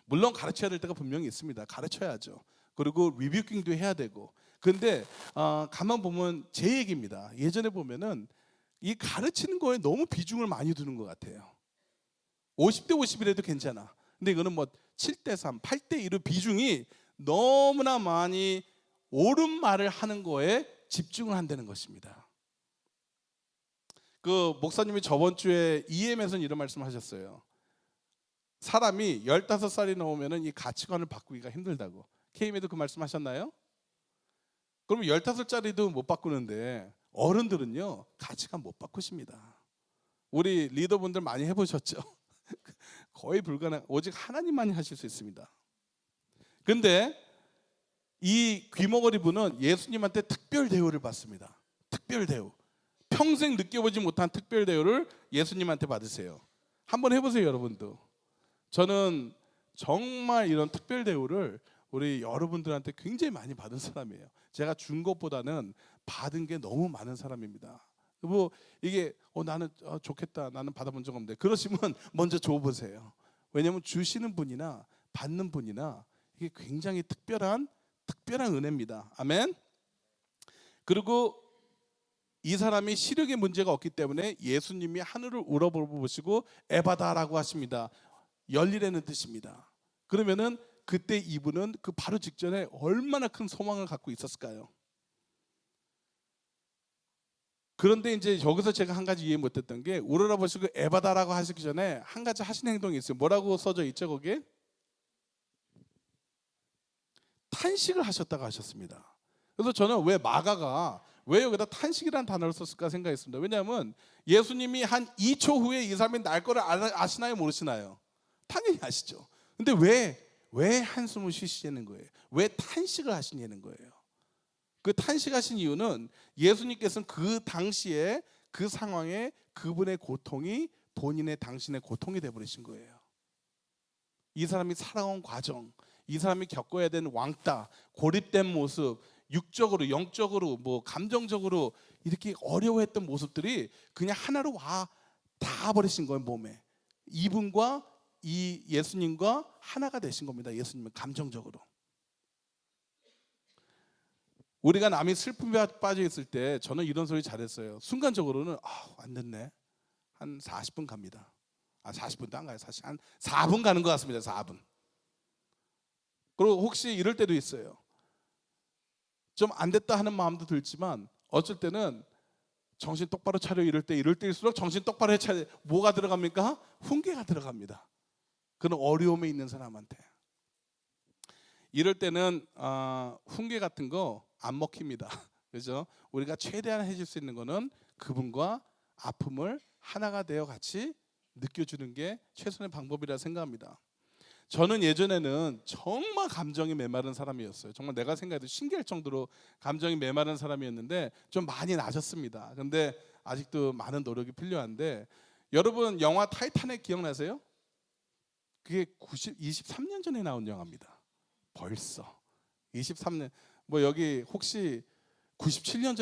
물론 가르쳐야 될 때가 분명히 있습니다. 가르쳐야죠. 그리고 리뷰킹도 해야 되고. 근데 가만 보면 제 얘기입니다. 예전에 보면은 이 가르치는 거에 너무 비중을 많이 두는 것 같아요. 50대 50이라도 괜찮아. 근데 이거는 뭐 7대 3, 8대 1의 비중이 너무나 많이 옳은 말을 하는 거에 집중을 한다는 것입니다. 그 목사님이 저번 주에 EM에서는 이런 말씀하셨어요. 사람이 15살이 넘으면 이 가치관을 바꾸기가 힘들다고. KM에도 그 말씀하셨나요? 그러면 15살짜리도 못 바꾸는데 어른들은요, 가치관 못 바꾸십니다. 우리 리더분들 많이 해보셨죠? 거의 불가능, 오직 하나님만이 하실 수 있습니다. 근데 이 귀머거리 분은 예수님한테 특별 대우를 받습니다. 특별 대우. 평생 느껴보지 못한 특별 대우를 예수님한테 받으세요. 한번 해보세요, 여러분도. 저는 정말 이런 특별 대우를 우리 여러분들한테 굉장히 많이 받은 사람이에요. 제가 준 것보다는 받은 게 너무 많은 사람입니다. 뭐 이게 나는 좋겠다, 나는 받아본 적 없는데, 그러시면 먼저 줘보세요. 왜냐하면 주시는 분이나 받는 분이나 이게 굉장히 특별한 은혜입니다. 아멘. 그리고 이 사람이 시력에 문제가 없기 때문에 예수님이 하늘을 우러보시고 에바다라고 하십니다. 열리라는 뜻입니다. 그러면은 그때 이분은 그 바로 직전에 얼마나 큰 소망을 갖고 있었을까요? 그런데 이제 여기서 제가 한 가지 이해 못했던 게, 우러러보시고 에바다라고 하시기 전에 한 가지 하신 행동이 있어요. 뭐라고 써져 있죠, 거기에? 탄식을 하셨다고 하셨습니다. 그래서 저는 왜 마가가 왜 여기다 탄식이라는 단어를 썼을까 생각했습니다. 왜냐하면 예수님이 한 2초 후에 이 사람이 날 거를 아시나요, 모르시나요? 당연히 아시죠. 근데 왜 한숨을 쉬시냐는 거예요. 왜 탄식을 하시냐는 거예요. 그 탄식하신 이유는 예수님께서는 그 당시에 그 상황에 그분의 고통이 본인의 당신의 고통이 돼버리신 거예요. 이 사람이 살아온 과정, 이 사람이 겪어야 되는 왕따, 고립된 모습, 육적으로, 영적으로, 뭐 감정적으로 이렇게 어려워했던 모습들이 그냥 하나로 다 버리신 거예요. 몸에. 이분과 이 예수님과 하나가 되신 겁니다. 예수님은 감정적으로. 우리가 남이 슬픔에 빠져 있을 때 저는 이런 소리 잘했어요. 순간적으로는 안 됐네. 한 40분 갑니다. 40분도 안 가요. 사실 한 4분 가는 것 같습니다. 4분. 그리고 혹시 이럴 때도 있어요. 좀 안 됐다 하는 마음도 들지만 어쩔 때는 정신 똑바로 차려 이럴 때일수록 정신 똑바로 차려. 뭐가 들어갑니까? 훈계가 들어갑니다. 그런 어려움에 있는 사람한테. 이럴 때는 훈계 같은 거 안 먹힙니다. 그죠? 우리가 최대한 해줄 수 있는 거는 그분과 아픔을 하나가 되어 같이 느껴주는 게 최선의 방법이라 생각합니다. 저는 예전에는 정말 감정이 메마른 사람이었어요. 정말 내가 생각해도 신기할 정도로 감정이 메마른 사람이었는데 좀 많이 나아졌습니다. 근데 아직도 많은 노력이 필요한데 여러분 영화 타이타닉 기억나세요? 그게 23년 전에 나온 영화입니다. 벌써 23년. 뭐 여기 혹시 97년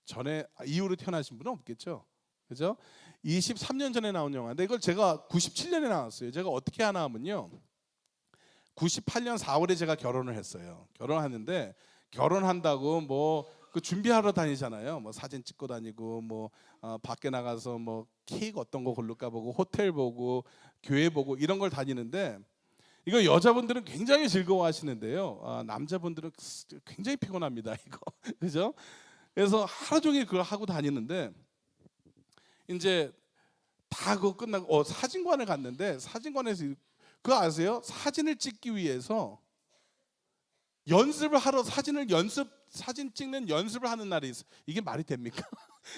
전에 이후로 태어나신 분은 없겠죠? 그죠? 23년 전에 나온 영화인데 이걸 제가 97년에 나왔어요. 제가 어떻게 하나 하면요. 98년 4월에 제가 결혼을 했어요. 결혼하는데 결혼한다고 뭐 그 준비하러 다니잖아요. 뭐 사진 찍고 다니고 뭐 밖에 나가서 뭐 케이크 어떤 거 고를까 보고 호텔 보고 교회 보고 이런 걸 다니는데 이거 여자분들은 굉장히 즐거워하시는데요. 남자분들은 굉장히 피곤합니다. 이거 그죠? 그래서 하루 종일 그걸 하고 다니는데 이제 다 그거 끝나고 사진관을 갔는데 사진관에서 그거 아세요? 사진을 찍기 위해서 연습을 하러 사진 찍는 연습을 하는 날이 있어. 이게 말이 됩니까?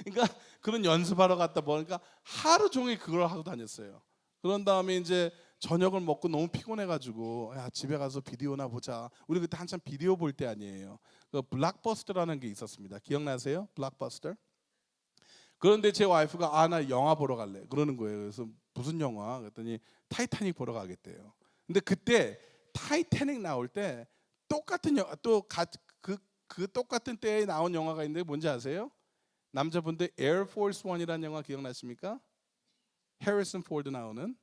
그러니까 그런 연습하러 갔다 보니까 하루 종일 그걸 하고 다녔어요. 그런 다음에 이제 저녁을 먹고 너무 피곤해가지고 야 집에 가서 비디오나 보자. 우리 그때 한참 비디오 볼 때 아니에요. 그 블락버스터라는 게 있었습니다. 기억나세요? 블락버스터? 그런데 제 와이프가 나 영화 보러 갈래 그러는 거예요. 그래서 무슨 영화? 그랬더니 타이타닉 보러 가겠대요. 근데 그때 타이타닉 나올 때 똑같은 영화 그 똑같은 때에 나온 영화가 있는데 뭔지 아세요? 남자분들 에어포스 원이라는 영화 기억나십니까? 해리슨 포드 나오는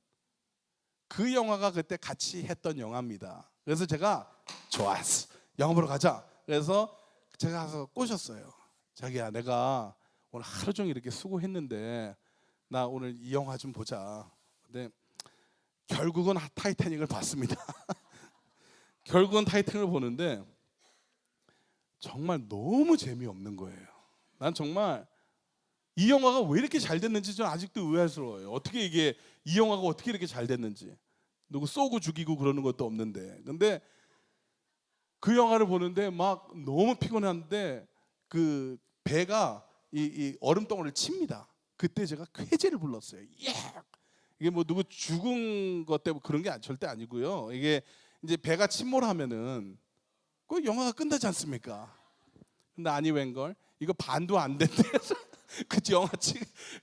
그 영화가 그때 같이 했던 영화입니다. 그래서 제가 좋았어. 영화 보러 가자. 그래서 제가 가서 꼬셨어요. 자기야 내가 오늘 하루 종일 이렇게 수고했는데 나 오늘 이 영화 좀 보자. 근데 결국은 타이타닉을 봤습니다. 결국은 타이타닉을 보는데 정말 너무 재미없는 거예요. 난 정말 이 영화가 왜 이렇게 잘 됐는지 저는 아직도 의아스러워요. 어떻게 이 영화가 어떻게 이렇게 잘 됐는지. 누구 쏘고 죽이고 그러는 것도 없는데. 근데 그 영화를 보는데 막 너무 피곤한데 그 배가 이 얼음덩어리를 칩니다. 그때 제가 쾌재를 불렀어요. 이게 뭐 누구 죽은 것 때문에 그런 게 절대 아니고요. 이게 이제 배가 침몰하면은 그 영화가 끝나지 않습니까? 근데 아니 웬걸 이거 반도 안 된대요. 그 영화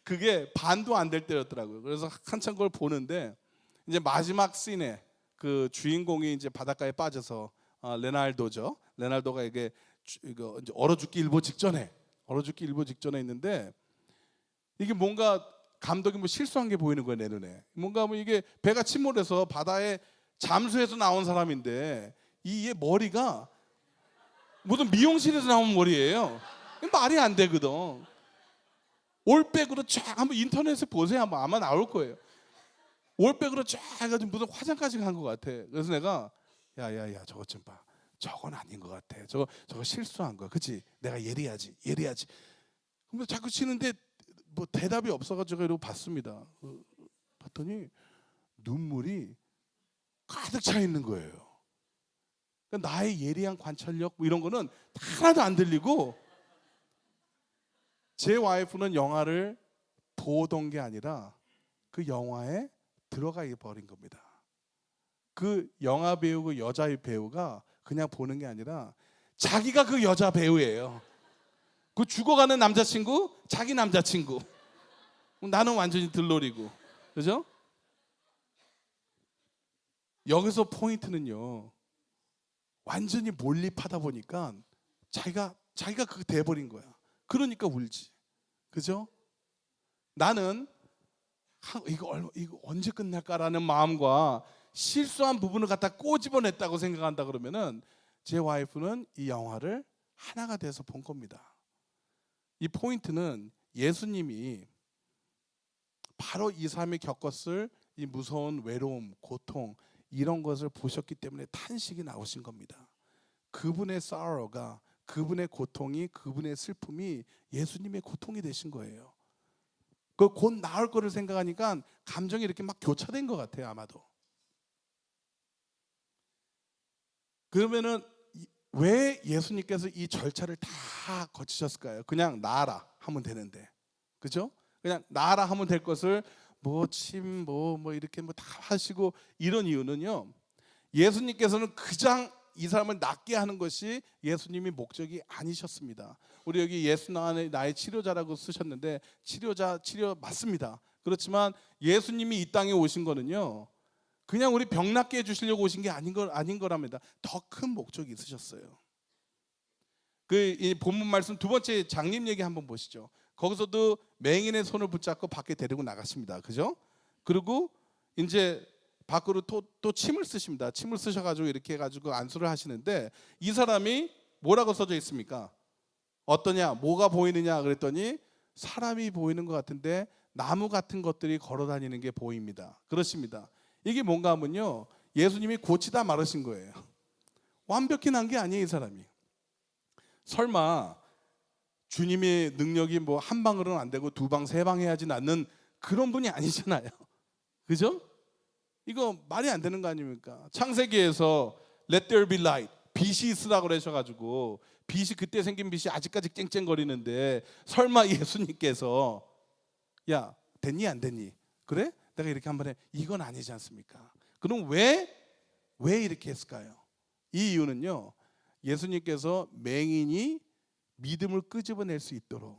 그게 반도 안 될 때였더라고요. 그래서 한참 그걸 보는데 이제 마지막 씬에 그 주인공이 이제 바닷가에 빠져서 레날도죠. 레날도가 이거 이제 얼어 죽기 일보 직전에 있는데 이게 뭔가 감독이 뭐 실수한 게 보이는 거예요, 내 눈에. 뭔가 뭐 이게 배가 침몰해서 바다에 잠수해서 나온 사람인데 이 머리가 무슨 미용실에서 나온 머리예요. 말이 안 되거든. 올백으로 쫙 한번 인터넷에 보세요. 한번 아마 나올 거예요. 올백으로 쫙 해가지고 무슨 화장까지 간 것 같아. 그래서 내가 야야야 저것 좀 봐. 저건 아닌 것 같아. 저거 실수한 거야. 그치? 내가 예리하지. 근데 자꾸 치는데 뭐 대답이 없어가지고 이러고 봤습니다. 봤더니 눈물이 가득 차 있는 거예요. 그러니까 나의 예리한 관찰력 뭐 이런 거는 하나도 안 들리고 제 와이프는 영화를 보던 게 아니라 그 영화에 들어가 버린 겁니다. 그 영화 배우고 여자 배우가 그냥 보는 게 아니라 자기가 그 여자 배우예요. 그 죽어가는 남자친구, 자기 남자친구. 나는 완전히 들러리고, 그죠? 여기서 포인트는요, 완전히 몰입하다 보니까 자기가 그게 돼버린 거야. 그러니까 울지, 그죠? 나는 이거 언제 끝날까라는 마음과 실수한 부분을 갖다 꼬집어냈다고 생각한다 그러면은 제 와이프는 이 영화를 하나가 돼서 본 겁니다. 이 포인트는 예수님이 바로 이 사람이 겪었을 이 무서운 외로움, 고통 이런 것을 보셨기 때문에 탄식이 나오신 겁니다. 그분의 sorrow가, 그분의 고통이, 그분의 슬픔이 예수님의 고통이 되신 거예요. 그 곧 나을 거를 생각하니까 감정이 이렇게 막 교차된 것 같아요, 아마도. 그러면은 왜 예수님께서 이 절차를 다 거치셨을까요? 그냥 나아라 하면 되는데, 그죠? 그냥 나아라 하면 될 것을 뭐 이렇게 뭐 다 하시고, 이런 이유는요, 예수님께서는 그냥 이 사람을 낫게 하는 것이 예수님이 목적이 아니셨습니다. 우리 여기 예수 나의 치료자라고 쓰셨는데, 치료 맞습니다. 그렇지만 예수님이 이 땅에 오신 거는요, 그냥 우리 병 낫게 해주시려고 오신 게 아닌 거랍니다. 더 큰 목적이 있으셨어요. 이 본문 말씀 두 번째 장님 얘기 한번 보시죠. 거기서도 맹인의 손을 붙잡고 밖에 데리고 나갔습니다. 그죠? 그리고 이제 밖으로 또 침을 쓰십니다. 침을 쓰셔가지고 이렇게 해가지고 안수를 하시는데, 이 사람이 뭐라고 써져 있습니까? 어떠냐? 뭐가 보이느냐? 그랬더니 사람이 보이는 것 같은데 나무 같은 것들이 걸어다니는 게 보입니다. 그렇습니다. 이게 뭔가 하면요, 예수님이 고치다 말으신 거예요. 완벽히 난 게 아니에요, 이 사람이. 설마 주님의 능력이 뭐 한 방으로는 안 되고 두 방, 세 방 해야지는 않는 그런 분이 아니잖아요. 그죠? 이거 말이 안 되는 거 아닙니까? 창세기에서 Let there be light, 빛이 있으라고 그러셔가지고, 빛이 그때 생긴 빛이 아직까지 쨍쨍거리는데 설마 예수님께서 야 됐니 안 됐니? 그래? 내가 이렇게 한번 해. 이건 아니지 않습니까? 그럼 왜 이렇게 했을까요? 이 이유는요, 예수님께서 맹인이 믿음을 끄집어낼 수 있도록,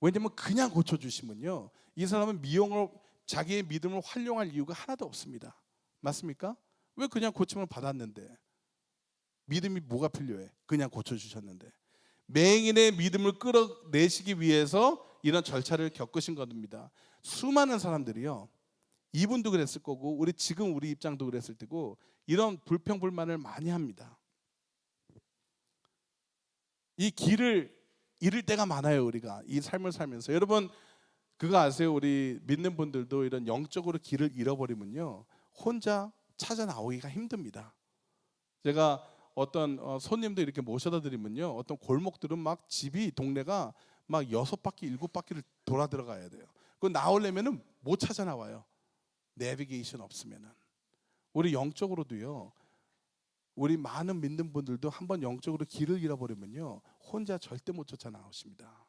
왜냐면 그냥 고쳐주시면요, 이 사람은 자기의 믿음을 활용할 이유가 하나도 없습니다. 맞습니까? 왜 그냥 고침을 받았는데, 믿음이 뭐가 필요해? 그냥 고쳐주셨는데. 맹인의 믿음을 끌어내시기 위해서 이런 절차를 겪으신 겁니다. 수많은 사람들이요, 이분도 그랬을 거고 우리 입장도 그랬을 테고, 이런 불평불만을 많이 합니다. 이 길을 잃을 때가 많아요, 우리가 이 삶을 살면서. 여러분 그거 아세요? 우리 믿는 분들도 이런 영적으로 길을 잃어버리면요, 혼자 찾아 나오기가 힘듭니다. 제가 어떤 손님들 이렇게 모셔다 드리면요, 어떤 골목들은 막 동네가 막 6바퀴 7바퀴를 돌아 들어가야 돼요. 그거 나오려면은 못 찾아 나와요, 내비게이션 없으면은. 우리 영적으로도요, 우리 많은 믿는 분들도 한번 영적으로 길을 잃어버리면요, 혼자 절대 못 쫓아 나오십니다.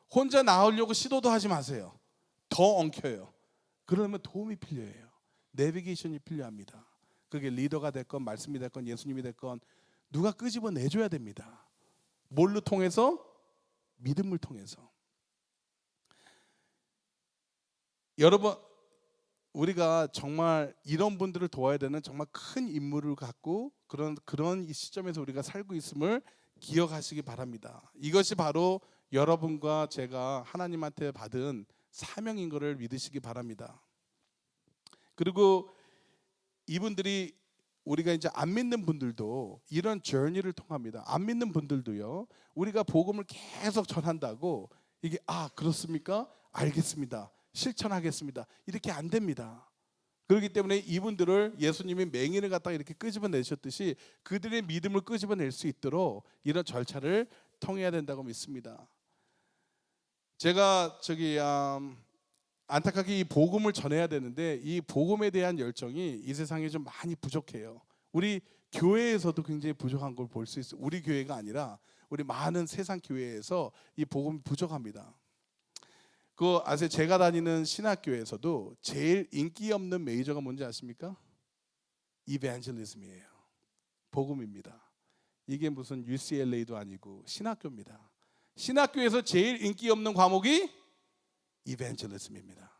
혼자 나오려고 시도도 하지 마세요. 더 엉켜요. 그러면 도움이 필요해요. 내비게이션이 필요합니다. 그게 리더가 됐건 말씀이 됐건 예수님이 됐건 누가 끄집어 내줘야 됩니다. 뭘로 통해서? 믿음을 통해서. 여러분, 우리가 정말 이런 분들을 도와야 되는 정말 큰 임무를 갖고 그런 이 시점에서 우리가 살고 있음을 기억하시기 바랍니다. 이것이 바로 여러분과 제가 하나님한테 받은 사명인 것을 믿으시기 바랍니다. 그리고 이분들이, 우리가 이제 안 믿는 분들도 이런 journey를 통합니다. 안 믿는 분들도요, 우리가 복음을 계속 전한다고 이게 그렇습니까? 알겠습니다. 실천하겠습니다. 이렇게 안 됩니다. 그렇기 때문에 이분들을 예수님이 맹인을 갖다가 이렇게 끄집어내셨듯이 그들의 믿음을 끄집어낼 수 있도록 이런 절차를 통해야 된다고 믿습니다. 제가 안타깝게 이 복음을 전해야 되는데 이 복음에 대한 열정이 이 세상에 좀 많이 부족해요. 우리 교회에서도 굉장히 부족한 걸 볼 수 있어요. 우리 교회가 아니라 우리 많은 세상 교회에서 이 복음이 부족합니다. 아세요? 제가 다니는 신학교에서도 제일 인기 없는 메이저가 뭔지 아십니까? 이벤젤리즘이에요. 복음입니다. 이게 무슨 UCLA도 아니고 신학교입니다. 신학교에서 제일 인기 없는 과목이 이벤젤리즘입니다.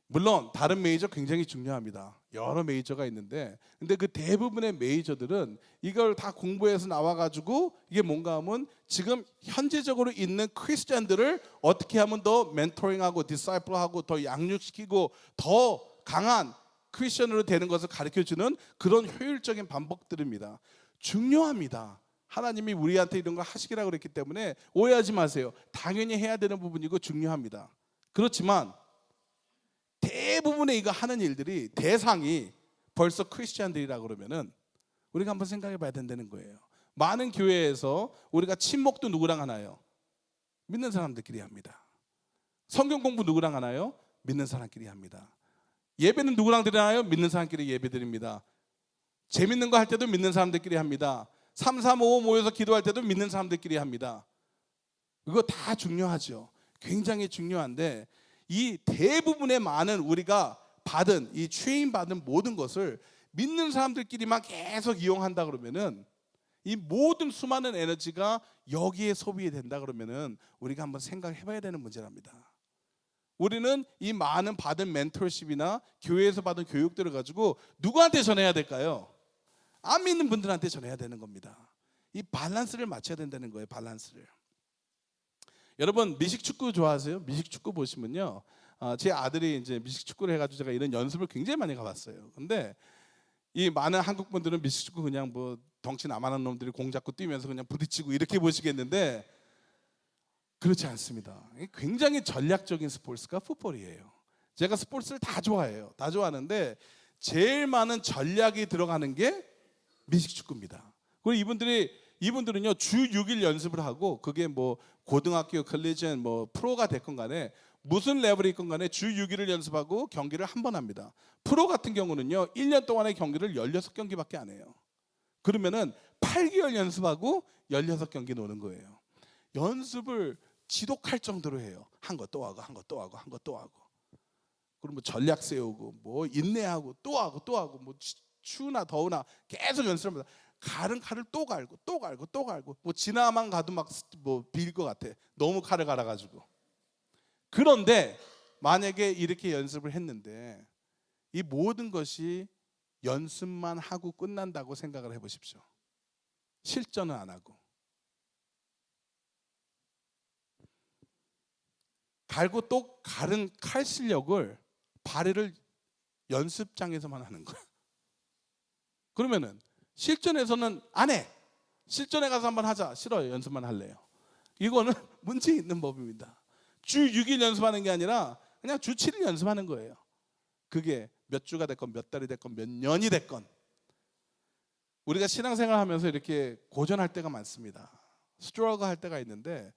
물론 다른 메이저 굉장히 중요합니다. 여러 메이저가 있는데 근데 그 대부분의 메이저들은 이걸 다 공부해서 나와가지고 이게 뭔가 하면 지금 현재적으로 있는 크리스찬들을 어떻게 하면 더 멘토링하고 디사이플하고 더 양육시키고 더 강한 크리스천으로 되는 것을 가르쳐주는 그런 효율적인 방법들입니다. 중요합니다. 하나님이 우리한테 이런 걸 하시기라고 그랬기 때문에 오해하지 마세요. 당연히 해야 되는 부분이고 중요합니다. 그렇지만 대부분의 이거 하는 일들이 대상이 벌써 크리스찬들이라고 그러면은 우리가 한번 생각해 봐야 된다는 거예요. 많은 교회에서 우리가 친목도 누구랑 하나요? 믿는 사람들끼리 합니다. 성경 공부 누구랑 하나요? 믿는 사람끼리 합니다. 예배는 누구랑 드리나요? 믿는 사람끼리 예배 드립니다. 재밌는 거 할 때도 믿는 사람들끼리 합니다. 3, 4, 5 모여서 기도할 때도 믿는 사람들끼리 합니다. 이거 다 중요하죠. 굉장히 중요한데 이 대부분의 많은 우리가 받은 이 트레인 받은 모든 것을 믿는 사람들끼리만 계속 이용한다 그러면은 이 모든 수많은 에너지가 여기에 소비된다 그러면은 우리가 한번 생각해 봐야 되는 문제랍니다. 우리는 이 많은 받은 멘토십이나 교회에서 받은 교육들을 가지고 누구한테 전해야 될까요? 안 믿는 분들한테 전해야 되는 겁니다. 이 밸런스를 맞춰야 된다는 거예요. 밸런스를. 여러분 미식축구 좋아하세요? 미식축구 보시면요, 제 아들이 이제 미식축구를 해가지고 제가 이런 연습을 굉장히 많이 가봤어요. 근데 이 많은 한국 분들은 미식축구 그냥 뭐 덩치 나만한 놈들이 공 잡고 뛰면서 그냥 부딪히고 이렇게 보시겠는데 그렇지 않습니다. 굉장히 전략적인 스포츠가 풋볼이에요. 제가 스포츠를 다 좋아해요. 다 좋아하는데 제일 많은 전략이 들어가는 게 미식축구입니다. 그리고 이분들은요 주 6일 연습을 하고 그게 뭐 고등학교, 컬리지언, 뭐 프로가 됐건 간에 무슨 레벨이 있건 간에 주 6일을 연습하고 경기를 한 번 합니다. 프로 같은 경우는요 1년 동안의 경기를 16경기밖에 안 해요. 그러면은 8개월 연습하고 16경기 노는 거예요. 연습을 지독할 정도로 해요. 한 거 또 하고 한 거 또 하고 한 거 또 하고. 그리고 뭐 전략 세우고 뭐 인내하고 또 하고 또 하고 뭐 추우나 더우나 계속 연습합니다. 갈은 칼을 또 갈고 또 갈고 또 갈고 뭐 지나만 가도 막 뭐 빌 것 같아. 너무 칼을 갈아가지고. 그런데 만약에 이렇게 연습을 했는데 이 모든 것이 연습만 하고 끝난다고 생각을 해보십시오. 실전은 안 하고. 갈고 또 갈은 칼 실력을 발휘를 연습장에서만 하는 거야. 그러면은 실전에서는 안 해. 실전에 가서 한번 하자. 싫어요. 연습만 할래요. 이거는 문제 있는 법입니다. 주 6일 연습하는 게 아니라 그냥 주 7일 연습하는 거예요. 그게 몇 주가 됐건 몇 달이 됐건 몇 년이 됐건. 우리가 신앙생활 하면서 이렇게 고전할 때가 많습니다. 스트러그 할 때가 있는데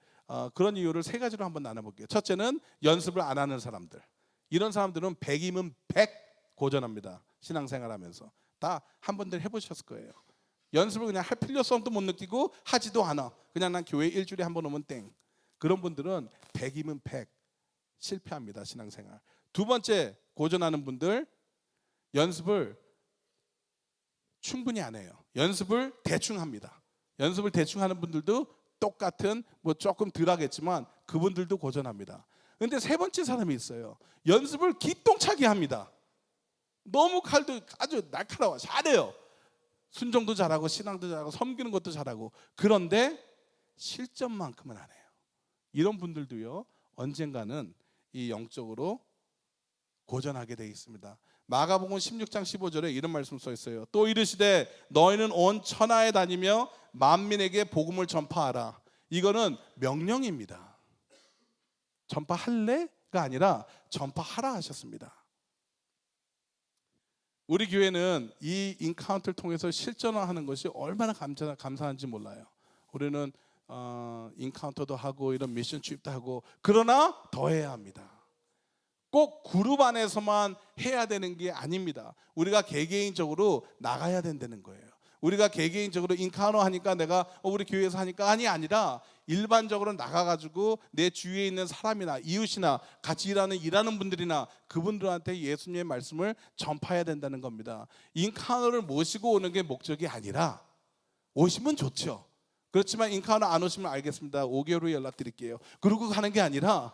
그런 이유를 세 가지로 한번 나눠볼게요. 첫째는 연습을 안 하는 사람들. 이런 사람들은 100이면 100 고전합니다. 신앙생활 하면서. 다 한 번들 해보셨을 거예요. 연습을 그냥 할 필요성도 못 느끼고 하지도 않아. 그냥 난 교회 일주일에 한 번 오면 땡. 그런 분들은 100이면 100 실패합니다. 신앙생활. 두 번째 고전하는 분들 연습을 충분히 안 해요. 연습을 대충 합니다. 연습을 대충 하는 분들도 똑같은 뭐 조금 덜 하겠지만 그분들도 고전합니다. 그런데 세 번째 사람이 있어요. 연습을 기똥차게 합니다. 너무 칼도 아주 날카로워. 잘해요. 순종도 잘하고 신앙도 잘하고 섬기는 것도 잘하고. 그런데 실전만큼은 안 해요. 이런 분들도요 언젠가는 이 영적으로 고전하게 되어 있습니다. 마가복음 16장 15절에 이런 말씀 써 있어요. 또 이르시되 너희는 온 천하에 다니며 만민에게 복음을 전파하라. 이거는 명령입니다. 전파할래가 아니라 전파하라 하셨습니다. 우리 교회는 이 인카운트를 통해서 실전화하는 것이 얼마나 감사한지 몰라요. 우리는 인카운터도 하고 이런 미션 트립도 하고 그러나 더 해야 합니다. 꼭 그룹 안에서만 해야 되는 게 아닙니다. 우리가 개개인적으로 나가야 된다는 거예요. 우리가 개개인적으로 인카운터 하니까 내가 우리 교회에서 하니까 아니라 일반적으로 나가가지고 내 주위에 있는 사람이나 이웃이나 같이 일하는 분들이나 그분들한테 예수님의 말씀을 전파해야 된다는 겁니다. 인카운터를 모시고 오는 게 목적이 아니라 오시면 좋죠. 그렇지만 인카운터 안 오시면 알겠습니다. 5개월 후에 연락드릴게요. 그러고 가는 게 아니라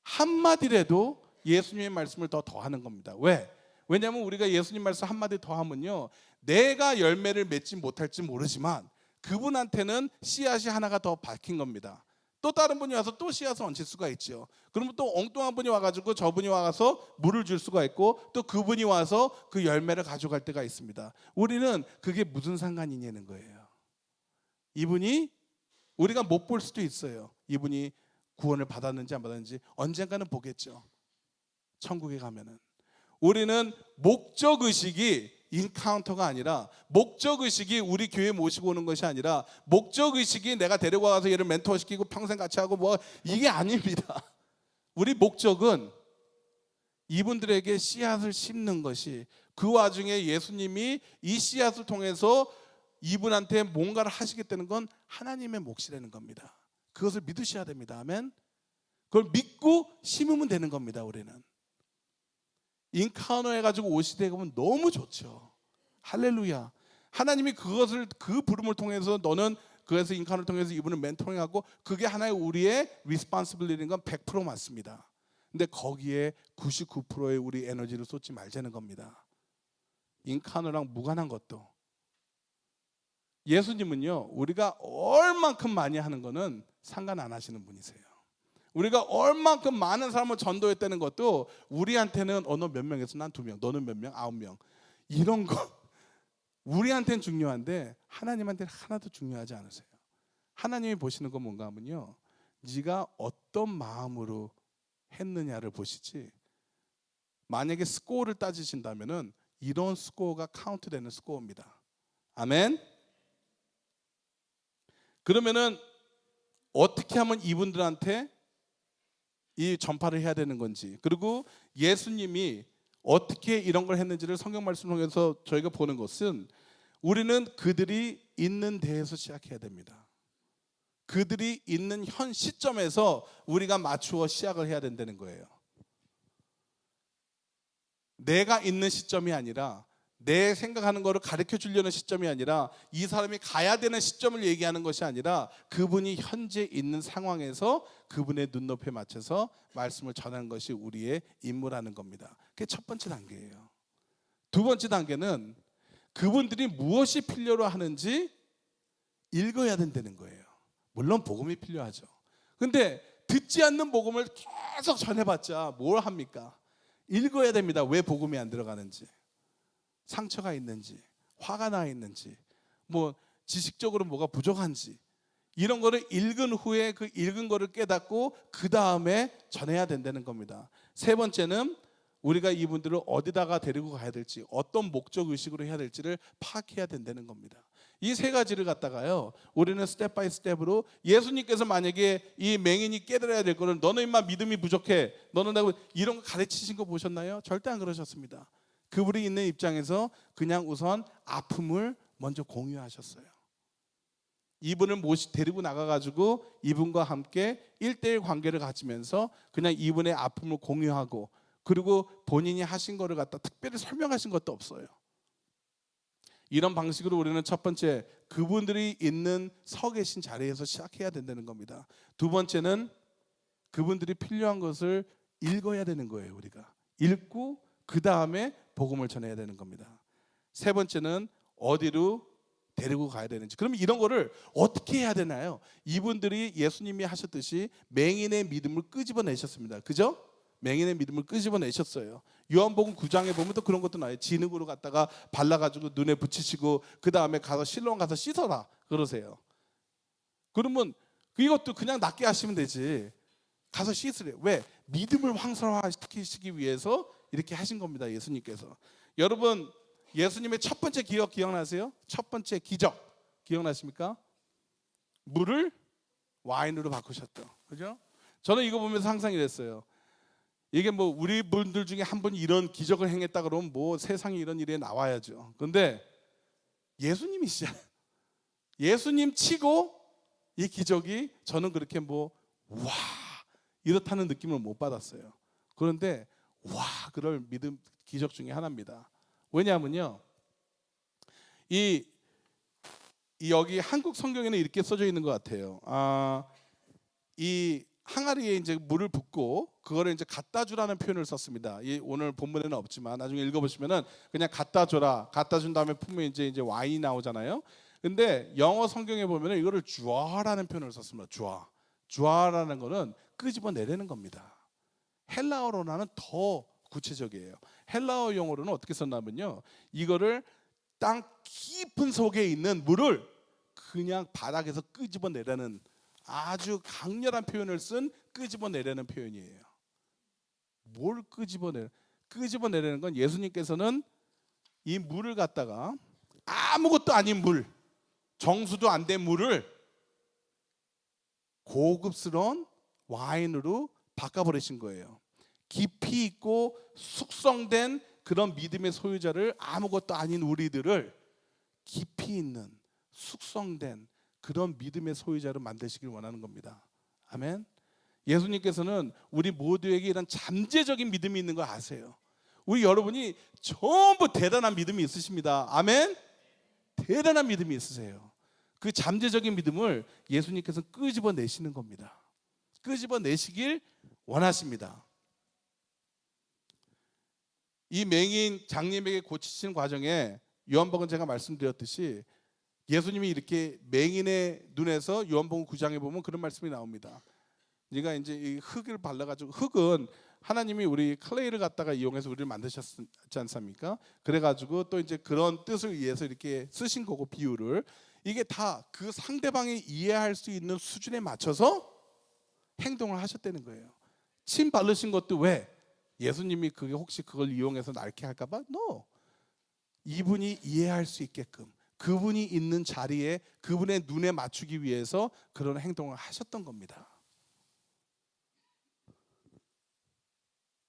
한마디라도 예수님의 말씀을 더 더하는 겁니다. 왜? 왜냐하면 우리가 예수님 말씀 한마디 더하면요, 내가 열매를 맺지 못할지 모르지만 그분한테는 씨앗이 하나가 더 박힌 겁니다. 또 다른 분이 와서 또 씨앗을 얹힐 수가 있죠. 그러면 또 엉뚱한 분이 와가지고 저분이 와서 물을 줄 수가 있고 또 그분이 와서 그 열매를 가져갈 때가 있습니다. 우리는 그게 무슨 상관이냐는 거예요. 이분이 우리가 못 볼 수도 있어요. 이분이 구원을 받았는지 안 받았는지 언젠가는 보겠죠. 천국에 가면은. 우리는 목적의식이 인카운터가 아니라, 목적의식이 우리 교회 모시고 오는 것이 아니라, 목적의식이 내가 데리고 가서 얘를 멘토시키고 평생 같이 하고 뭐 이게 아닙니다. 우리 목적은 이분들에게 씨앗을 심는 것이, 그 와중에 예수님이 이 씨앗을 통해서 이분한테 뭔가를 하시겠다는 건 하나님의 몫이라는 겁니다. 그것을 믿으셔야 됩니다. 아멘. 그걸 믿고 심으면 되는 겁니다. 우리는 인카운터 해가지고 오시되 가면 너무 좋죠. 할렐루야. 하나님이 그것을, 그 부름을 통해서 너는 그래서 인카운터를 통해서 이분을 멘토링하고, 그게 하나의 우리의 리스폰시빌리티인 건 100% 맞습니다. 근데 거기에 99%의 우리 에너지를 쏟지 말자는 겁니다. 인카운터랑 무관한 것도. 예수님은요, 우리가 얼만큼 많이 하는 거는 상관 안 하시는 분이세요. 우리가 얼만큼 많은 사람을 전도했다는 것도 우리한테는 너 몇 명에서 난 2명, 너는 몇 명, 9명, 이런 거 우리한테는 중요한데 하나님한테는 하나도 중요하지 않으세요. 하나님이 보시는 건 뭔가 하면요, 네가 어떤 마음으로 했느냐를 보시지, 만약에 스코어를 따지신다면은 이런 스코어가 카운트되는 스코어입니다. 아멘. 그러면은 어떻게 하면 이분들한테 이 전파를 해야 되는 건지, 그리고 예수님이 어떻게 이런 걸 했는지를 성경 말씀을 통해서 저희가 보는 것은, 우리는 그들이 있는 데에서 시작해야 됩니다. 그들이 있는 현 시점에서 우리가 맞추어 시작을 해야 된다는 거예요. 내가 있는 시점이 아니라, 내 생각하는 거를 가르쳐 주려는 시점이 아니라, 이 사람이 가야 되는 시점을 얘기하는 것이 아니라, 그분이 현재 있는 상황에서 그분의 눈높이에 맞춰서 말씀을 전하는 것이 우리의 임무라는 겁니다. 그게 첫 번째 단계예요. 두 번째 단계는 그분들이 무엇이 필요로 하는지 읽어야 된다는 거예요. 물론 복음이 필요하죠. 근데 듣지 않는 복음을 계속 전해봤자 뭘 합니까? 읽어야 됩니다. 왜 복음이 안 들어가는지, 상처가 있는지, 화가 나 있는지, 뭐 지식적으로 뭐가 부족한지, 이런 거를 읽은 후에 그 읽은 거를 깨닫고 그 다음에 전해야 된다는 겁니다. 세 번째는 우리가 이분들을 어디다가 데리고 가야 될지, 어떤 목적 의식으로 해야 될지를 파악해야 된다는 겁니다. 이 세 가지를 갖다가요, 우리는 스텝 바이 스텝으로, 예수님께서 만약에 이 맹인이 깨달아야 될 거를, 너는 인마 믿음이 부족해, 너는 나고, 이런 거 가르치신 거 보셨나요? 절대 안 그러셨습니다. 그분이 있는 입장에서 그냥 우선 아픔을 먼저 공유하셨어요. 이분을 데리고 나가가지고 이분과 함께 1대1 관계를 가지면서 그냥 이분의 아픔을 공유하고, 그리고 본인이 하신 거를 갖다 특별히 설명하신 것도 없어요. 이런 방식으로 우리는 첫 번째, 그분들이 있는 서 계신 자리에서 시작해야 된다는 겁니다. 두 번째는 그분들이 필요한 것을 읽어야 되는 거예요. 우리가 읽고 그 다음에 복음을 전해야 되는 겁니다. 세 번째는 어디로 데리고 가야 되는지. 그러면 이런 거를 어떻게 해야 되나요? 이분들이 예수님이 하셨듯이 맹인의 믿음을 끄집어내셨습니다. 그죠? 맹인의 믿음을 끄집어내셨어요. 요한복음 9장에 보면 또 그런 것도 나와요. 진흙으로 갖다가 발라가지고 눈에 붙이시고 그 다음에 가서 실로암 가서 씻어라 그러세요. 그러면 이것도 그냥 낫게 하시면 되지, 가서 씻으래요. 왜? 믿음을 황설화시키시기 위해서 이렇게 하신 겁니다. 예수님께서. 여러분, 예수님의 첫 번째 기억나세요? 첫 번째 기적 기억나십니까? 물을 와인으로 바꾸셨죠. 그죠? 저는 이거 보면서 항상 이랬어요. 이게 뭐 우리 분들 중에 한 분이 이런 기적을 행했다 그러면 뭐 세상에 이런 일이 나와야죠. 근데 예수님이시잖아요. 예수님 치고 이 기적이, 저는 그렇게 뭐 와 이렇다는 느낌을 못 받았어요. 그런데 와 그럴 믿음 기적 중에 하나입니다. 왜냐하면요, 이 여기 한국 성경에는 이렇게 써져 있는 것 같아요. 이 항아리에 이제 물을 붓고 그거를 이제 갖다 주라는 표현을 썼습니다. 오늘 본문에는 없지만 나중에 읽어보시면은 그냥 갖다 줘라, 갖다 준 다음에 품에 이제 와인이 나오잖아요. 근데 영어 성경에 보면은 이거를 주아라는 표현을 썼습니다. 주아라는 거는 끄집어 내려는 겁니다. 헬라어로는 더 구체적이에요. 헬라어 용어로는 어떻게 썼냐면요, 이거를 땅 깊은 속에 있는 물을 그냥 바닥에서 끄집어 내려는 아주 강렬한 표현을 쓴 끄집어 내려는 표현이에요. 뭘 끄집어 내려는 건 예수님께서는 이 물을 갖다가 아무것도 아닌 물, 정수도 안 된 물을 고급스러운 와인으로 바꿔버리신 거예요. 깊이 있고 숙성된 그런 믿음의 소유자를, 아무것도 아닌 우리들을 깊이 있는 숙성된 그런 믿음의 소유자로 만드시길 원하는 겁니다. 아멘. 예수님께서는 우리 모두에게 이런 잠재적인 믿음이 있는 거 아세요? 우리 여러분이 전부 대단한 믿음이 있으십니다. 아멘. 대단한 믿음이 있으세요. 그 잠재적인 믿음을 예수님께서 끄집어 내시는 겁니다. 끄집어 내시길 원하십니다. 이 맹인 장님에게 고치시는 과정에 요한복음 제가 말씀드렸듯이 예수님이 이렇게 맹인의 눈에서 요한복음 9장에 보면 그런 말씀이 나옵니다. 네가 이제 이 흙을 발라가지고, 흙은 하나님이 우리 클레이를 갖다가 이용해서 우리를 만드셨지 않습니까? 그래가지고 또 이제 그런 뜻을 위해서 이렇게 쓰신 거고, 비유를, 이게 다 그 상대방이 이해할 수 있는 수준에 맞춰서 행동을 하셨다는 거예요. 침 바르신 것도 왜? 예수님이 그게 혹시 그걸 이용해서 낡게 할까봐? No. 이분이 이해할 수 있게끔, 그분이 있는 자리에 그분의 눈에 맞추기 위해서 그런 행동을 하셨던 겁니다.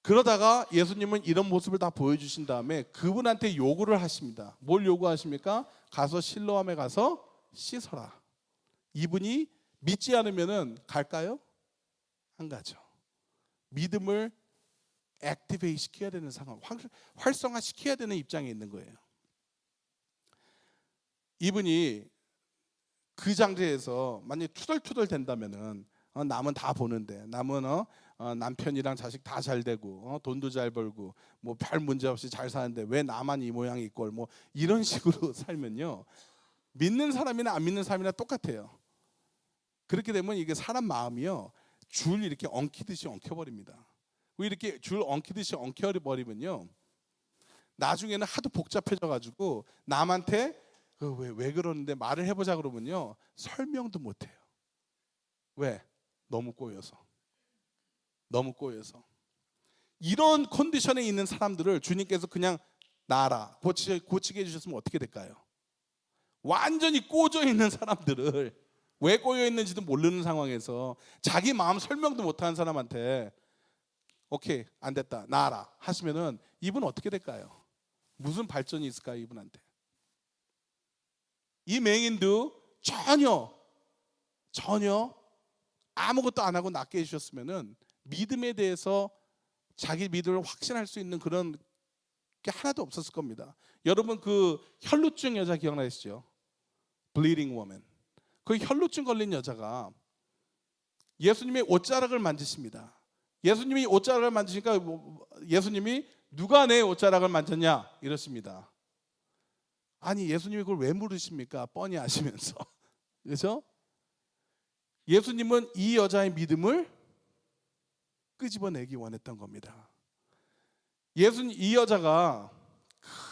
그러다가 예수님은 이런 모습을 다 보여주신 다음에 그분한테 요구를 하십니다. 뭘 요구하십니까? 가서 실로암에 가서 씻어라. 이분이 믿지 않으면 갈까요? 안 가죠. 믿음을 액티베이트 시켜야 되는 상황, 활성화 시켜야 되는 입장에 있는 거예요. 이분이 그 장소에서 만약에 투덜투덜 된다면은, 남은 다 보는데, 남은 남편이랑 자식 다 잘 되고 돈도 잘 벌고 뭐 별 문제 없이 잘 사는데 왜 나만 이 모양이 있고, 뭐 이런 식으로 살면요, 믿는 사람이나 안 믿는 사람이나 똑같아요. 그렇게 되면 이게 사람 마음이요, 줄 이렇게 엉키듯이 엉켜버립니다. 이렇게 줄 엉키듯이 엉켜버리면요, 나중에는 하도 복잡해져가지고 남한테 왜 그러는데 말을 해보자 그러면요, 설명도 못해요. 왜? 너무 꼬여서. 이런 컨디션에 있는 사람들을 주님께서 그냥 나아라, 고치게 해주셨으면 어떻게 될까요? 완전히 꼬져 있는 사람들을, 왜 꼬여 있는지도 모르는 상황에서 자기 마음 설명도 못하는 사람한테 오케이, 안 됐다, 나아라 하시면은 이분 어떻게 될까요? 무슨 발전이 있을까요, 이분한테? 이 맹인도 전혀 아무것도 안 하고 낫게 해주셨으면은 믿음에 대해서 자기 믿음을 확신할 수 있는 그런 게 하나도 없었을 겁니다. 여러분, 그 혈루증 여자 기억나시죠? Bleeding woman. 그 혈루증 걸린 여자가 예수님의 옷자락을 만지십니다. 예수님이 옷자락을 만지니까 예수님이 누가 내 옷자락을 만졌냐 이러십니다. 아니, 예수님이 그걸 왜 물으십니까? 뻔히 아시면서. 그렇죠? 예수님은 이 여자의 믿음을 끄집어내기 원했던 겁니다. 이 여자가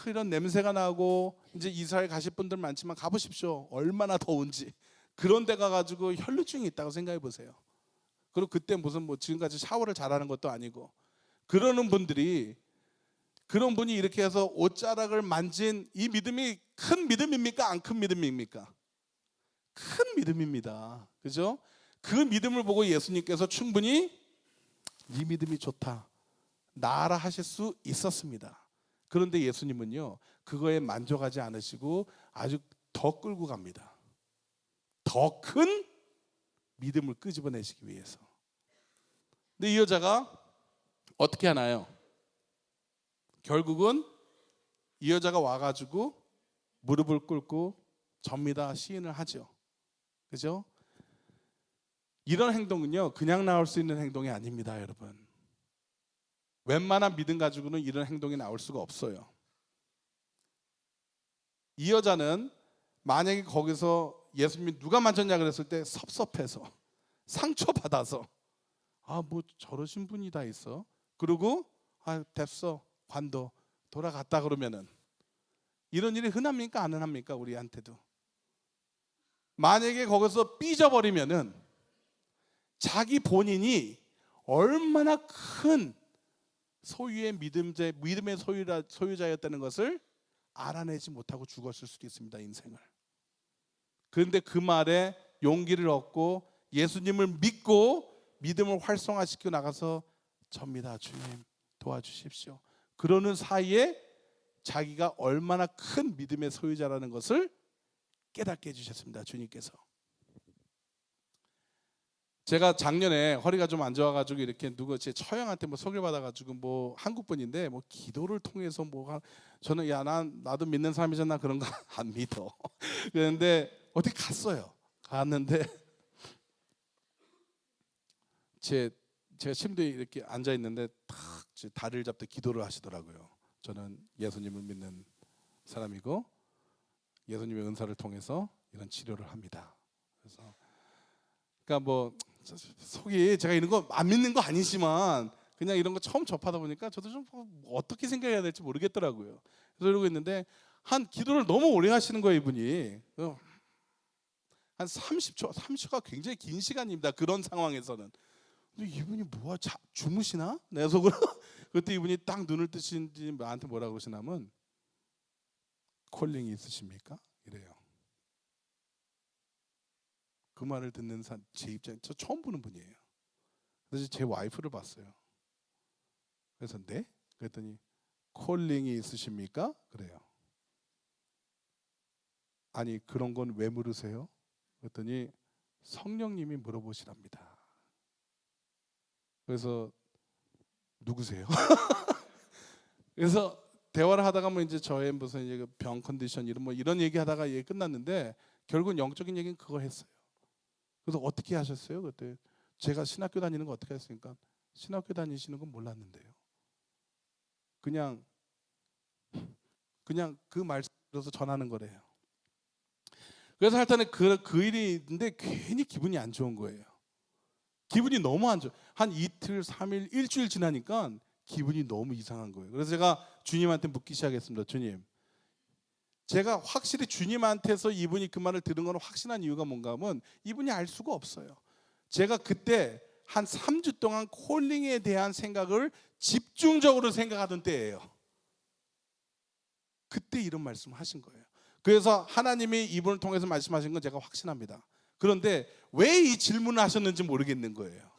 이런 냄새가 나고, 이제 이스라엘 가실 분들 많지만 가보십시오. 얼마나 더운지. 그런 데 가가지고 혈루증이 있다고 생각해 보세요. 그리고 그때 무슨 지금까지 샤워를 잘하는 것도 아니고, 그러는 분들이, 그런 분이 이렇게 해서 옷자락을 만진 이 믿음이 큰 믿음입니까? 안 큰 믿음입니까? 큰 믿음입니다. 그죠? 그 믿음을 보고 예수님께서 충분히 이 믿음이 좋다, 나아라 하실 수 있었습니다. 그런데 예수님은요, 그거에 만족하지 않으시고 아주 더 끌고 갑니다. 더 큰 믿음을 끄집어내시기 위해서. 근데 이 여자가 어떻게 하나요? 결국은 이 여자가 와가지고 무릎을 꿇고 접니다. 시인을 하죠. 그죠? 이런 행동은요, 그냥 나올 수 있는 행동이 아닙니다, 여러분. 웬만한 믿음 가지고는 이런 행동이 나올 수가 없어요. 이 여자는 만약에 거기서 예수님이 누가 만졌냐 그랬을 때 섭섭해서 상처받아서 뭐 저러신 분이 다 있어. 그리고 됐어, 관둬, 돌아갔다 그러면은 이런 일이 흔합니까? 안 흔합니까? 우리한테도. 만약에 거기서 삐져버리면은 자기 본인이 얼마나 큰 소유의 믿음의 소유자였다는 것을 알아내지 못하고 죽었을 수도 있습니다, 인생을. 그런데 그 말에 용기를 얻고 예수님을 믿고 믿음을 활성화시키고 나가서 접니다. 주님 도와주십시오. 그러는 사이에 자기가 얼마나 큰 믿음의 소유자라는 것을 깨닫게 해주셨습니다, 주님께서. 제가 작년에 허리가 좀 안 좋아가지고 이렇게 제 처형한테 소개받아가지고 한국 분인데 기도를 통해서 저는 나도 믿는 사람이잖아 그런 거 안 믿어. 그런데 어디 갔어요. 갔는데 제가 침대에 이렇게 앉아 있는데 탁 다리를 잡고 기도를 하시더라고요. 저는 예수님을 믿는 사람이고 예수님의 은사를 통해서 이런 치료를 합니다. 그래서 그러니까 속이 제가 이런 거 안 믿는 거 아니지만 그냥 이런 거 처음 접하다 보니까 저도 좀 어떻게 생각해야 될지 모르겠더라고요. 그래서 이러고 있는데 기도를 너무 오래 하시는 거예요, 이분이. 한 30초가 굉장히 긴 시간입니다. 그런 상황에서는. 근데 이분이 주무시나? 내 속으로. 그때 이분이 딱 눈을 뜨시는지 나한테 뭐라 그러시냐면 콜링이 있으십니까? 이래요. 그 말을 듣는 제 입장에 저 처음 보는 분이에요. 그래서 제 와이프를 봤어요. 그래서 네? 그랬더니 콜링이 있으십니까? 그래요. 아니 그런 건 왜 물으세요? 그랬더니 성령님이 물어보시랍니다. 그래서 누구세요? 그래서 대화를 하다가 이제 저의 무슨 이제 병 컨디션 이런 얘기하다가 얘기 끝났는데 결국은 영적인 얘기는 그거 했어요. 그래서 어떻게 하셨어요? 그때 제가 신학교 다니는 거 어떻게 했으니까 신학교 다니시는 건 몰랐는데요. 그냥 그 말씀 들어서 전하는 거래요. 그래서 하여튼 그 일이 있는데 괜히 기분이 안 좋은 거예요. 기분이 너무 안 좋아. 한 이틀, 3일, 일주일 지나니까 기분이 너무 이상한 거예요. 그래서 제가 주님한테 묻기 시작했습니다. 주님, 제가 확실히 주님한테서 이분이 그 말을 들은 건 확신한 이유가 뭔가 하면 이분이 알 수가 없어요. 제가 그때 한 3주 동안 콜링에 대한 생각을 집중적으로 생각하던 때예요. 그때 이런 말씀을 하신 거예요. 그래서 하나님이 이분을 통해서 말씀하신 건 제가 확신합니다. 그런데 왜 이 질문을 하셨는지 모르겠는 거예요.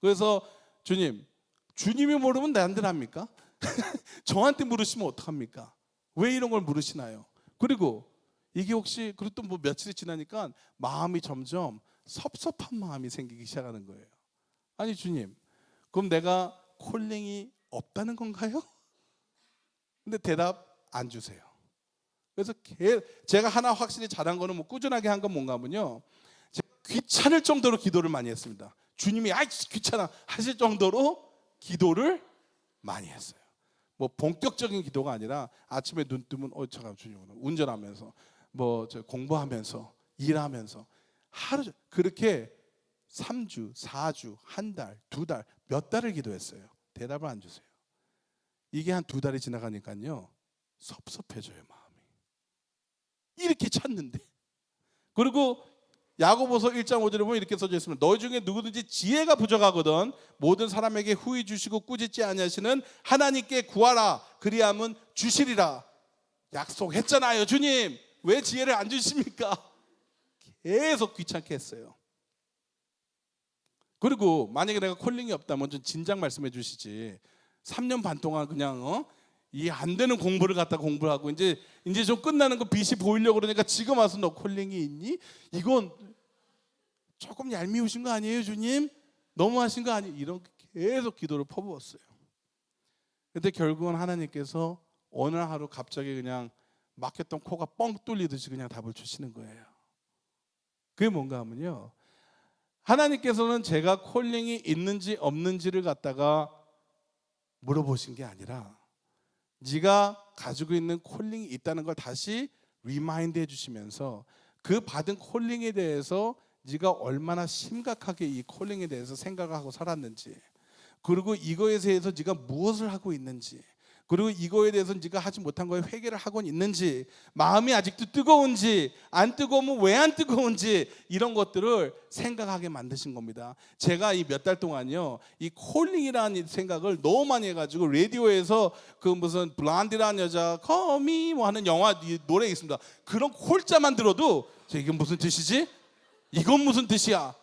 그래서 주님이 모르면 나한테 합니까? 저한테 물으시면 어떡합니까? 왜 이런 걸 물으시나요? 그리고 이게 혹시 그리고 또 며칠이 지나니까 마음이 점점 섭섭한 마음이 생기기 시작하는 거예요. 아니 주님, 그럼 내가 콜링이 없다는 건가요? 근데 대답 안 주세요. 그래서 제가 하나 확실히 잘한 거는 꾸준하게 한 건 뭔가 하면요, 제가 귀찮을 정도로 기도를 많이 했습니다. 주님이 귀찮아 하실 정도로 기도를 많이 했어요. 본격적인 기도가 아니라 아침에 눈 뜨면 잠깐 주님, 운전하면서 공부하면서 일하면서 하루 그렇게 3주, 4주, 한 달, 2달, 몇 달을 기도했어요. 대답을 안 주세요. 이게 한 2달이 지나가니까요 섭섭해져요, 마음이. 이렇게 찾는데. 그리고 야고보서 1장 5절에 보면 이렇게 써져 있습니다. 너희 중에 누구든지 지혜가 부족하거든 모든 사람에게 후히 주시고 꾸짖지 아니하시는 하나님께 구하라 그리하면 주시리라. 약속했잖아요. 주님 왜 지혜를 안 주십니까? 계속 귀찮게 했어요. 그리고 만약에 내가 콜링이 없다면 좀 진작 말씀해 주시지. 3년 반 동안 그냥 이 안 되는 공부를 갖다 공부를 하고 이제 좀 끝나는 거 빛이 보이려고 그러니까 지금 와서 너 콜링이 있니? 이건 조금 얄미우신 거 아니에요, 주님? 너무하신 거 아니에요? 이런 계속 기도를 퍼부었어요. 근데 결국은 하나님께서 어느 하루 갑자기 그냥 막혔던 코가 뻥 뚫리듯이 그냥 답을 주시는 거예요. 그게 뭔가 하면요, 하나님께서는 제가 콜링이 있는지 없는지를 갖다가 물어보신 게 아니라 네가 가지고 있는 콜링이 있다는 걸 다시 리마인드 해주시면서 그 받은 콜링에 대해서 네가 얼마나 심각하게 이 콜링에 대해서 생각하고 살았는지, 그리고 이거에 대해서 네가 무엇을 하고 있는지, 그리고 이거에 대해서 네가 하지 못한 거에 회개를 하고 있는지, 마음이 아직도 뜨거운지, 안 뜨거우면 왜 안 뜨거운지, 이런 것들을 생각하게 만드신 겁니다. 제가 이 몇 달 동안요, 이 콜링이라는 생각을 너무 많이 해가지고 라디오에서 그 무슨 블란디라는 여자 커미 뭐 하는 영화 노래 있습니다. 그런 콜자만 들어도 이게 무슨 뜻이지? 이건 무슨 뜻이야?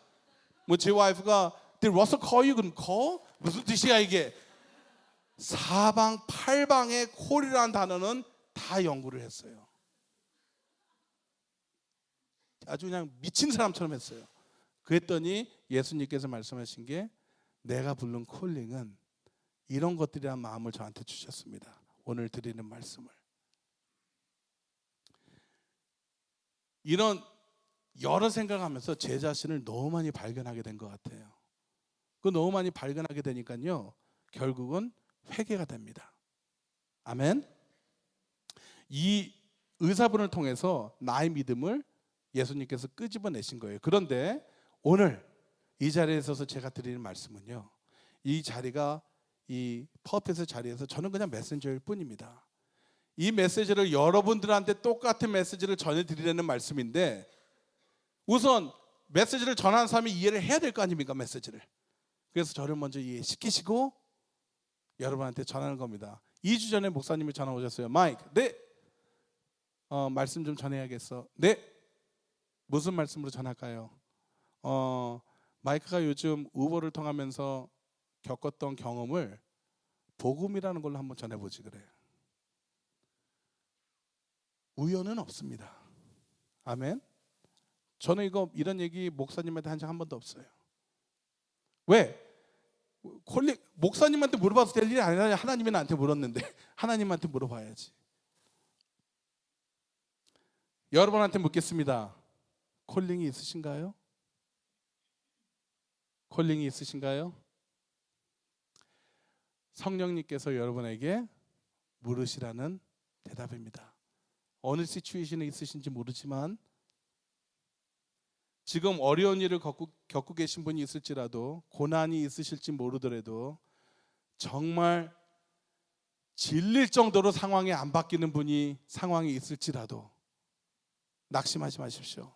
뭐 제 와이프가 Did Russell call you? 그럼 call? 무슨 뜻이야 이게? 사방팔방의 콜이라는 단어는 다 연구를 했어요. 아주 그냥 미친 사람처럼 했어요. 그랬더니 예수님께서 말씀하신 게, 내가 부른 콜링은 이런 것들이란 마음을 저한테 주셨습니다. 오늘 드리는 말씀을. 이런 여러 생각하면서 제 자신을 너무 많이 발견하게 된 것 같아요. 그 너무 많이 발견하게 되니까요, 결국은 회개가 됩니다. 아멘. 이 의사분을 통해서 나의 믿음을 예수님께서 끄집어내신 거예요. 그런데 오늘 이 자리에 서서 제가 드리는 말씀은요, 이 자리가 이 퍼펫의 자리에서 저는 그냥 메신저일 뿐입니다. 이 메시지를 여러분들한테 똑같은 메시지를 전해드리려는 말씀인데, 우선 메시지를 전하는 사람이 이해를 해야 될 거 아닙니까, 메시지를. 그래서 저를 먼저 이해시키시고 여러분한테 전하는 겁니다. 2주 전에 목사님이 전화 오셨어요. 마이크, 네. 말씀 좀 전해야겠어. 네. 무슨 말씀으로 전할까요? 마이크가 요즘 우버를 통하면서 겪었던 경험을 복음이라는 걸로 한번 전해보지 그래요. 우연은 없습니다. 아멘. 저는 이런 얘기 목사님한테 한 적 한 번도 없어요. 왜? 콜링 목사님한테 물어봐서 될 일이 아니라 하나님이 나한테 물었는데 하나님한테 물어봐야지. 여러분한테 묻겠습니다. 콜링이 있으신가요? 콜링이 있으신가요? 성령님께서 여러분에게 물으시라는 대답입니다. 어느 시츄에이션에 있으신지 모르지만, 지금 어려운 일을 겪고 계신 분이 있을지라도, 고난이 있으실지 모르더라도, 정말 질릴 정도로 상황이 안 바뀌는 상황이 있을지라도 낙심하지 마십시오.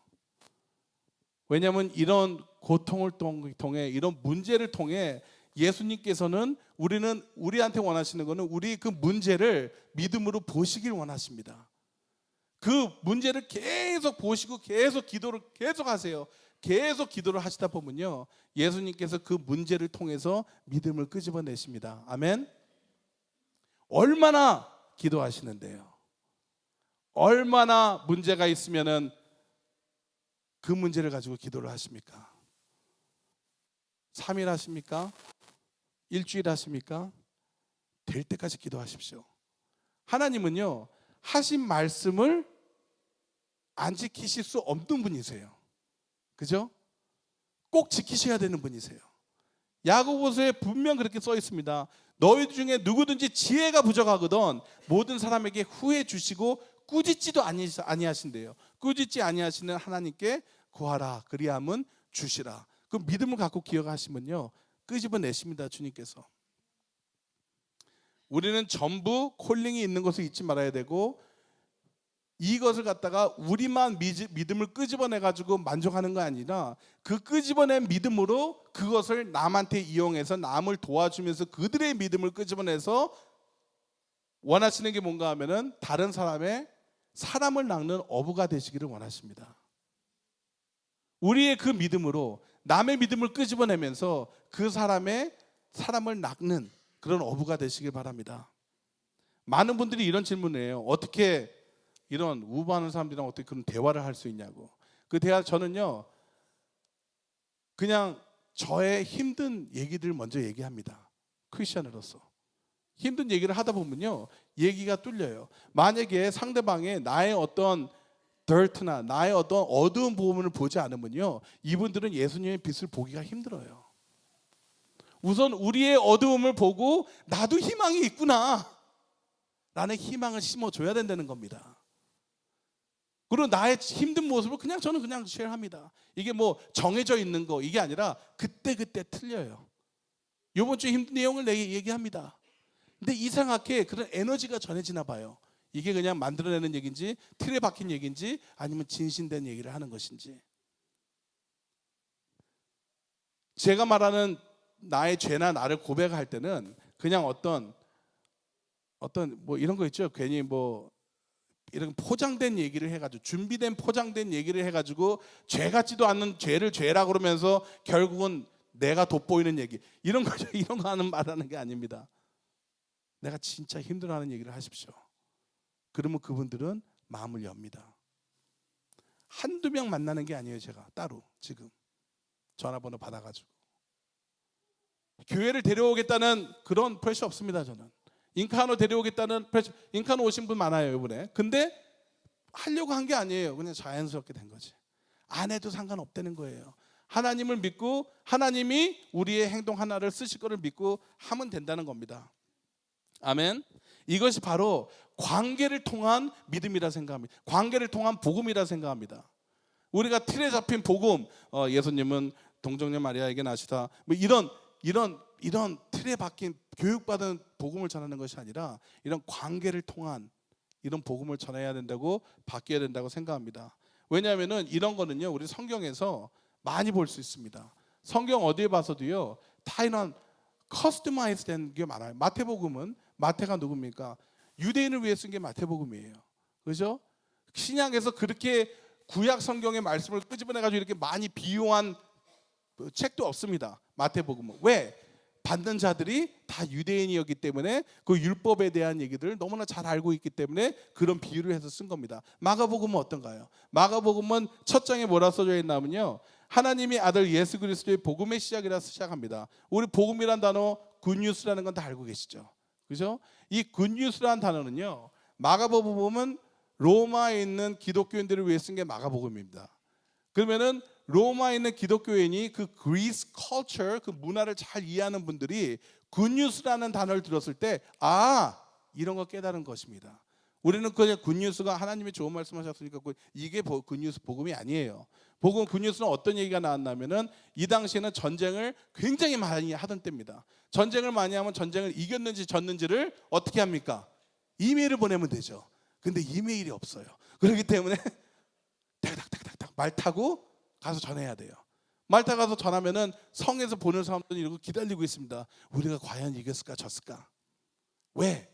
왜냐하면 이런 고통을 통해, 이런 문제를 통해 예수님께서는 우리한테 원하시는 것은 우리 그 문제를 믿음으로 보시길 원하십니다. 그 문제를 계속 보시고 계속 기도를 계속 하세요. 계속 기도를 하시다 보면요, 예수님께서 그 문제를 통해서 믿음을 끄집어내십니다. 아멘. 얼마나 기도하시는데요, 얼마나 문제가 있으면은 그 문제를 가지고 기도를 하십니까? 3일 하십니까? 일주일 하십니까? 될 때까지 기도하십시오. 하나님은요, 하신 말씀을 안 지키실 수 없는 분이세요. 그죠? 꼭 지키셔야 되는 분이세요. 야고보서에 분명 그렇게 써 있습니다. 너희 중에 누구든지 지혜가 부족하거든 모든 사람에게 후해 주시고 꾸짖지도 아니하신대요. 꾸짖지 아니하시는 하나님께 구하라, 그리함은 주시라. 그 믿음을 갖고 기억하시면요, 끄집어내십니다, 주님께서. 우리는 전부 콜링이 있는 것을 잊지 말아야 되고, 이것을 갖다가 우리만 믿음을 끄집어내 가지고 만족하는 거 아니라, 그 끄집어낸 믿음으로 그것을 남한테 이용해서 남을 도와주면서 그들의 믿음을 끄집어내서 원하시는 게 뭔가 하면은 다른 사람을 낚는 어부가 되시기를 원하십니다. 우리의 그 믿음으로 남의 믿음을 끄집어내면서 그 사람을 낚는 그런 어부가 되시길 바랍니다. 많은 분들이 이런 질문을 해요. 어떻게 이런 우부하는 사람들이랑 어떻게 그런 대화를 할 수 있냐고. 그 대화, 저는요, 그냥 저의 힘든 얘기들 먼저 얘기합니다. 크리스천으로서 힘든 얘기를 하다 보면요, 얘기가 뚫려요. 만약에 상대방의 나의 어떤 dirt나 나의 어떤 어두운 부분을 보지 않으면요, 이분들은 예수님의 빛을 보기가 힘들어요. 우선 우리의 어두움을 보고 나도 희망이 있구나 라는 희망을 심어줘야 된다는 겁니다. 그리고 나의 힘든 모습을 저는 그냥 쉐어합니다. 이게 뭐 정해져 있는 거 이게 아니라 그때그때 틀려요. 이번 주 힘든 내용을 얘기합니다. 근데 이상하게 그런 에너지가 전해지나 봐요. 이게 그냥 만들어내는 얘기인지 틀에 박힌 얘기인지 아니면 진실된 얘기를 하는 것인지. 제가 말하는 나의 죄나 나를 고백할 때는 그냥 어떤 뭐 이런 거 있죠. 괜히 뭐 이런 포장된 얘기를 해가지고 준비된 포장된 얘기를 해가지고 죄 같지도 않는 죄를 죄라 그러면서 결국은 내가 돋보이는 얘기 이런 거죠. 이런 거 말하는 게 아닙니다. 내가 진짜 힘들어하는 얘기를 하십시오. 그러면 그분들은 마음을 엽니다. 한두 명 만나는 게 아니에요. 제가 따로 지금 전화번호 받아가지고 교회를 데려오겠다는 그런 프레셔 없습니다. 저는 인카노 데려오겠다는 프레셔, 인카노 오신 분 많아요 이번에. 근데 하려고 한 게 아니에요. 그냥 자연스럽게 된 거지. 안 해도 상관없다는 거예요. 하나님을 믿고 하나님이 우리의 행동 하나를 쓰실 거를 믿고 하면 된다는 겁니다. 아멘. 이것이 바로 관계를 통한 믿음이라 생각합니다. 관계를 통한 복음이라 생각합니다. 우리가 틀에 잡힌 복음, 예수님은 동정녀 마리아에게 나시다, 뭐 이런 틀에 박힌 교육받은 복음을 전하는 것이 아니라 이런 관계를 통한 이런 복음을 전해야 된다고 바뀌어야 된다고 생각합니다. 왜냐하면은 이런 거는요 우리 성경에서 많이 볼 수 있습니다. 성경 어디에 봐서도요 다 이런 커스터마이즈된 게 많아요. 마태복음은 마태가 누굽니까? 유대인을 위해 쓴 게 마태복음이에요. 그렇죠? 신약에서 그렇게 구약 성경의 말씀을 끄집어내 가지고 이렇게 많이 비유한 책도 없습니다. 마태복음은. 왜? 받는 자들이 다 유대인이었기 때문에 그 율법에 대한 얘기들을 너무나 잘 알고 있기 때문에 그런 비유를 해서 쓴 겁니다. 마가복음은 어떤가요? 마가복음은 첫 장에 뭐라 써져 있냐면요, 하나님의 아들 예수 그리스도의 복음의 시작이라 시작합니다. 우리 복음이란 단어 굿뉴스라는 건 다 알고 계시죠? 그죠? 이 굿뉴스라는 단어는요 마가복음은 로마에 있는 기독교인들을 위해 쓴 게 마가복음입니다. 그러면은 로마에 있는 기독교인이 그 그리스 컬처, 그 문화를 잘 이해하는 분들이 굿뉴스라는 단어를 들었을 때 이런 거 깨달은 것입니다. 우리는 그냥 굿뉴스가 하나님이 좋은 말씀하셨으니까 이게 굿뉴스 복음이 아니에요. 복음 굿뉴스는 어떤 얘기가 나왔냐면은 이 당시에는 전쟁을 굉장히 많이 하던 때입니다. 전쟁을 많이 하면 전쟁을 이겼는지 졌는지를 어떻게 합니까? 이메일을 보내면 되죠. 근데 이메일이 없어요. 그렇기 때문에 탁탁탁탁 말 타고 가서 전해야 돼요. 말 타고 가서 전하면은 성에서 보는 사람들이 이러고 기다리고 있습니다. 우리가 과연 이겼을까 졌을까? 왜?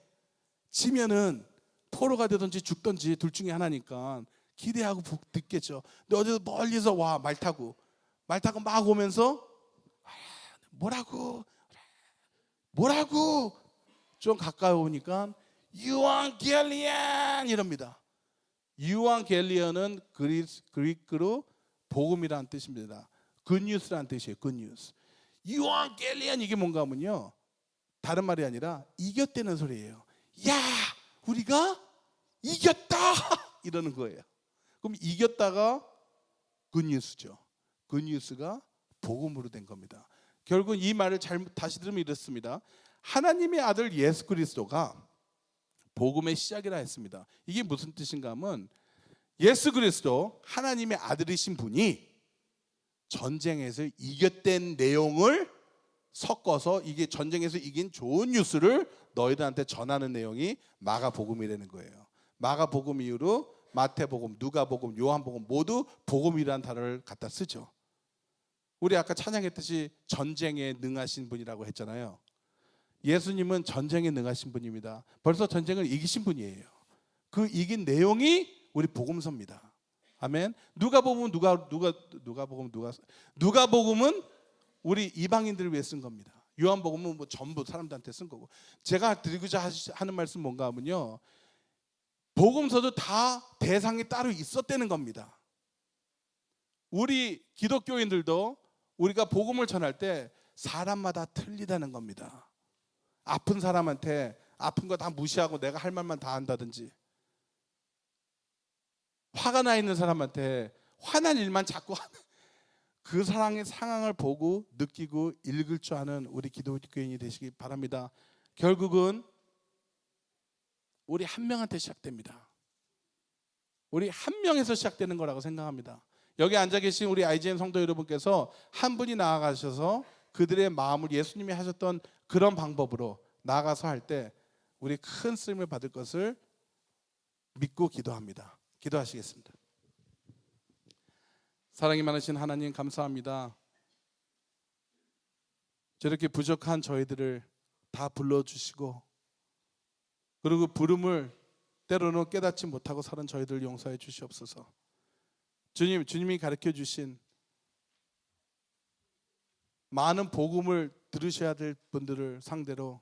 지면은 포로가 되든지 죽든지 둘 중에 하나니까 기대하고 듣겠죠. 근데 어디서 멀리서 와 말 타고 막 오면서 뭐라고 좀 가까이 오니까 유앙겔리안 이럽니다. 유앙겔리언은 그리스로 복음이라는 뜻입니다. 굿뉴스라는 뜻이에요. 굿뉴스. 유앙겔리안 이게 뭔가 하면요 다른 말이 아니라 이겼다는 소리예요. 야 우리가 이겼다 이러는 거예요. 그럼 이겼다가 굿뉴스죠. 굿뉴스가 복음으로 된 겁니다. 결국 이 말을 다시 들으면 이렇습니다. 하나님의 아들 예수 그리스도가 복음의 시작이라 했습니다. 이게 무슨 뜻인가 하면 예수 그리스도 하나님의 아들이신 분이 전쟁에서 이겼던 내용을 섞어서 이게 전쟁에서 이긴 좋은 뉴스를 너희들한테 전하는 내용이 마가복음이라는 거예요. 마가복음 이후로 마태복음, 누가복음, 요한복음 모두 복음이라는 단어를 갖다 쓰죠. 우리 아까 찬양했듯이 전쟁에 능하신 분이라고 했잖아요. 예수님은 전쟁에 능하신 분입니다. 벌써 전쟁을 이기신 분이에요. 그 이긴 내용이 우리 복음서입니다. 아멘. 누가복음은 우리 이방인들을 위해 쓴 겁니다. 요한복음은 뭐 전부 사람들한테 쓴 거고. 제가 드리고자 하는 말씀 뭔가 하면요, 복음서도 다 대상이 따로 있었다는 겁니다. 우리 기독교인들도 우리가 복음을 전할 때 사람마다 틀리다는 겁니다. 아픈 사람한테 아픈 거 다 무시하고 내가 할 말만 다 한다든지, 화가 나 있는 사람한테 화난 일만 자꾸 그 사람의 상황을 보고 느끼고 읽을 줄 아는 우리 기독교인이 되시기 바랍니다. 결국은 우리 한 명한테 시작됩니다. 우리 한 명에서 시작되는 거라고 생각합니다. 여기 앉아 계신 우리 IGN 성도 여러분께서 한 분이 나아가셔서 그들의 마음을 예수님이 하셨던 그런 방법으로 나아가서 할 때 우리 큰 쓰임을 받을 것을 믿고 기도합니다. 기도하시겠습니다. 사랑이 많으신 하나님, 감사합니다. 저렇게 부족한 저희들을 다 불러주시고, 그리고 부름을 때로는 깨닫지 못하고 사는 저희들 용서해 주시옵소서. 주님이 가르쳐 주신 많은 복음을 들으셔야 될 분들을 상대로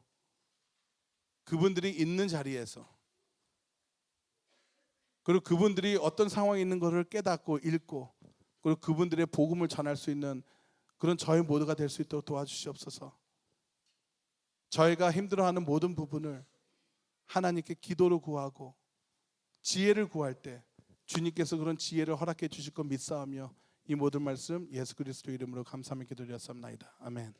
그분들이 있는 자리에서, 그리고 그분들이 어떤 상황에 있는 것을 깨닫고 읽고, 그리고 그분들의 복음을 전할 수 있는 그런 저희 모두가 될 수 있도록 도와주시옵소서. 저희가 힘들어하는 모든 부분을 하나님께 기도로 구하고 지혜를 구할 때 주님께서 그런 지혜를 허락해 주실 것 믿사오며 이 모든 말씀 예수 그리스도 이름으로 감사하며 기도드렸사옵나이다. 아멘.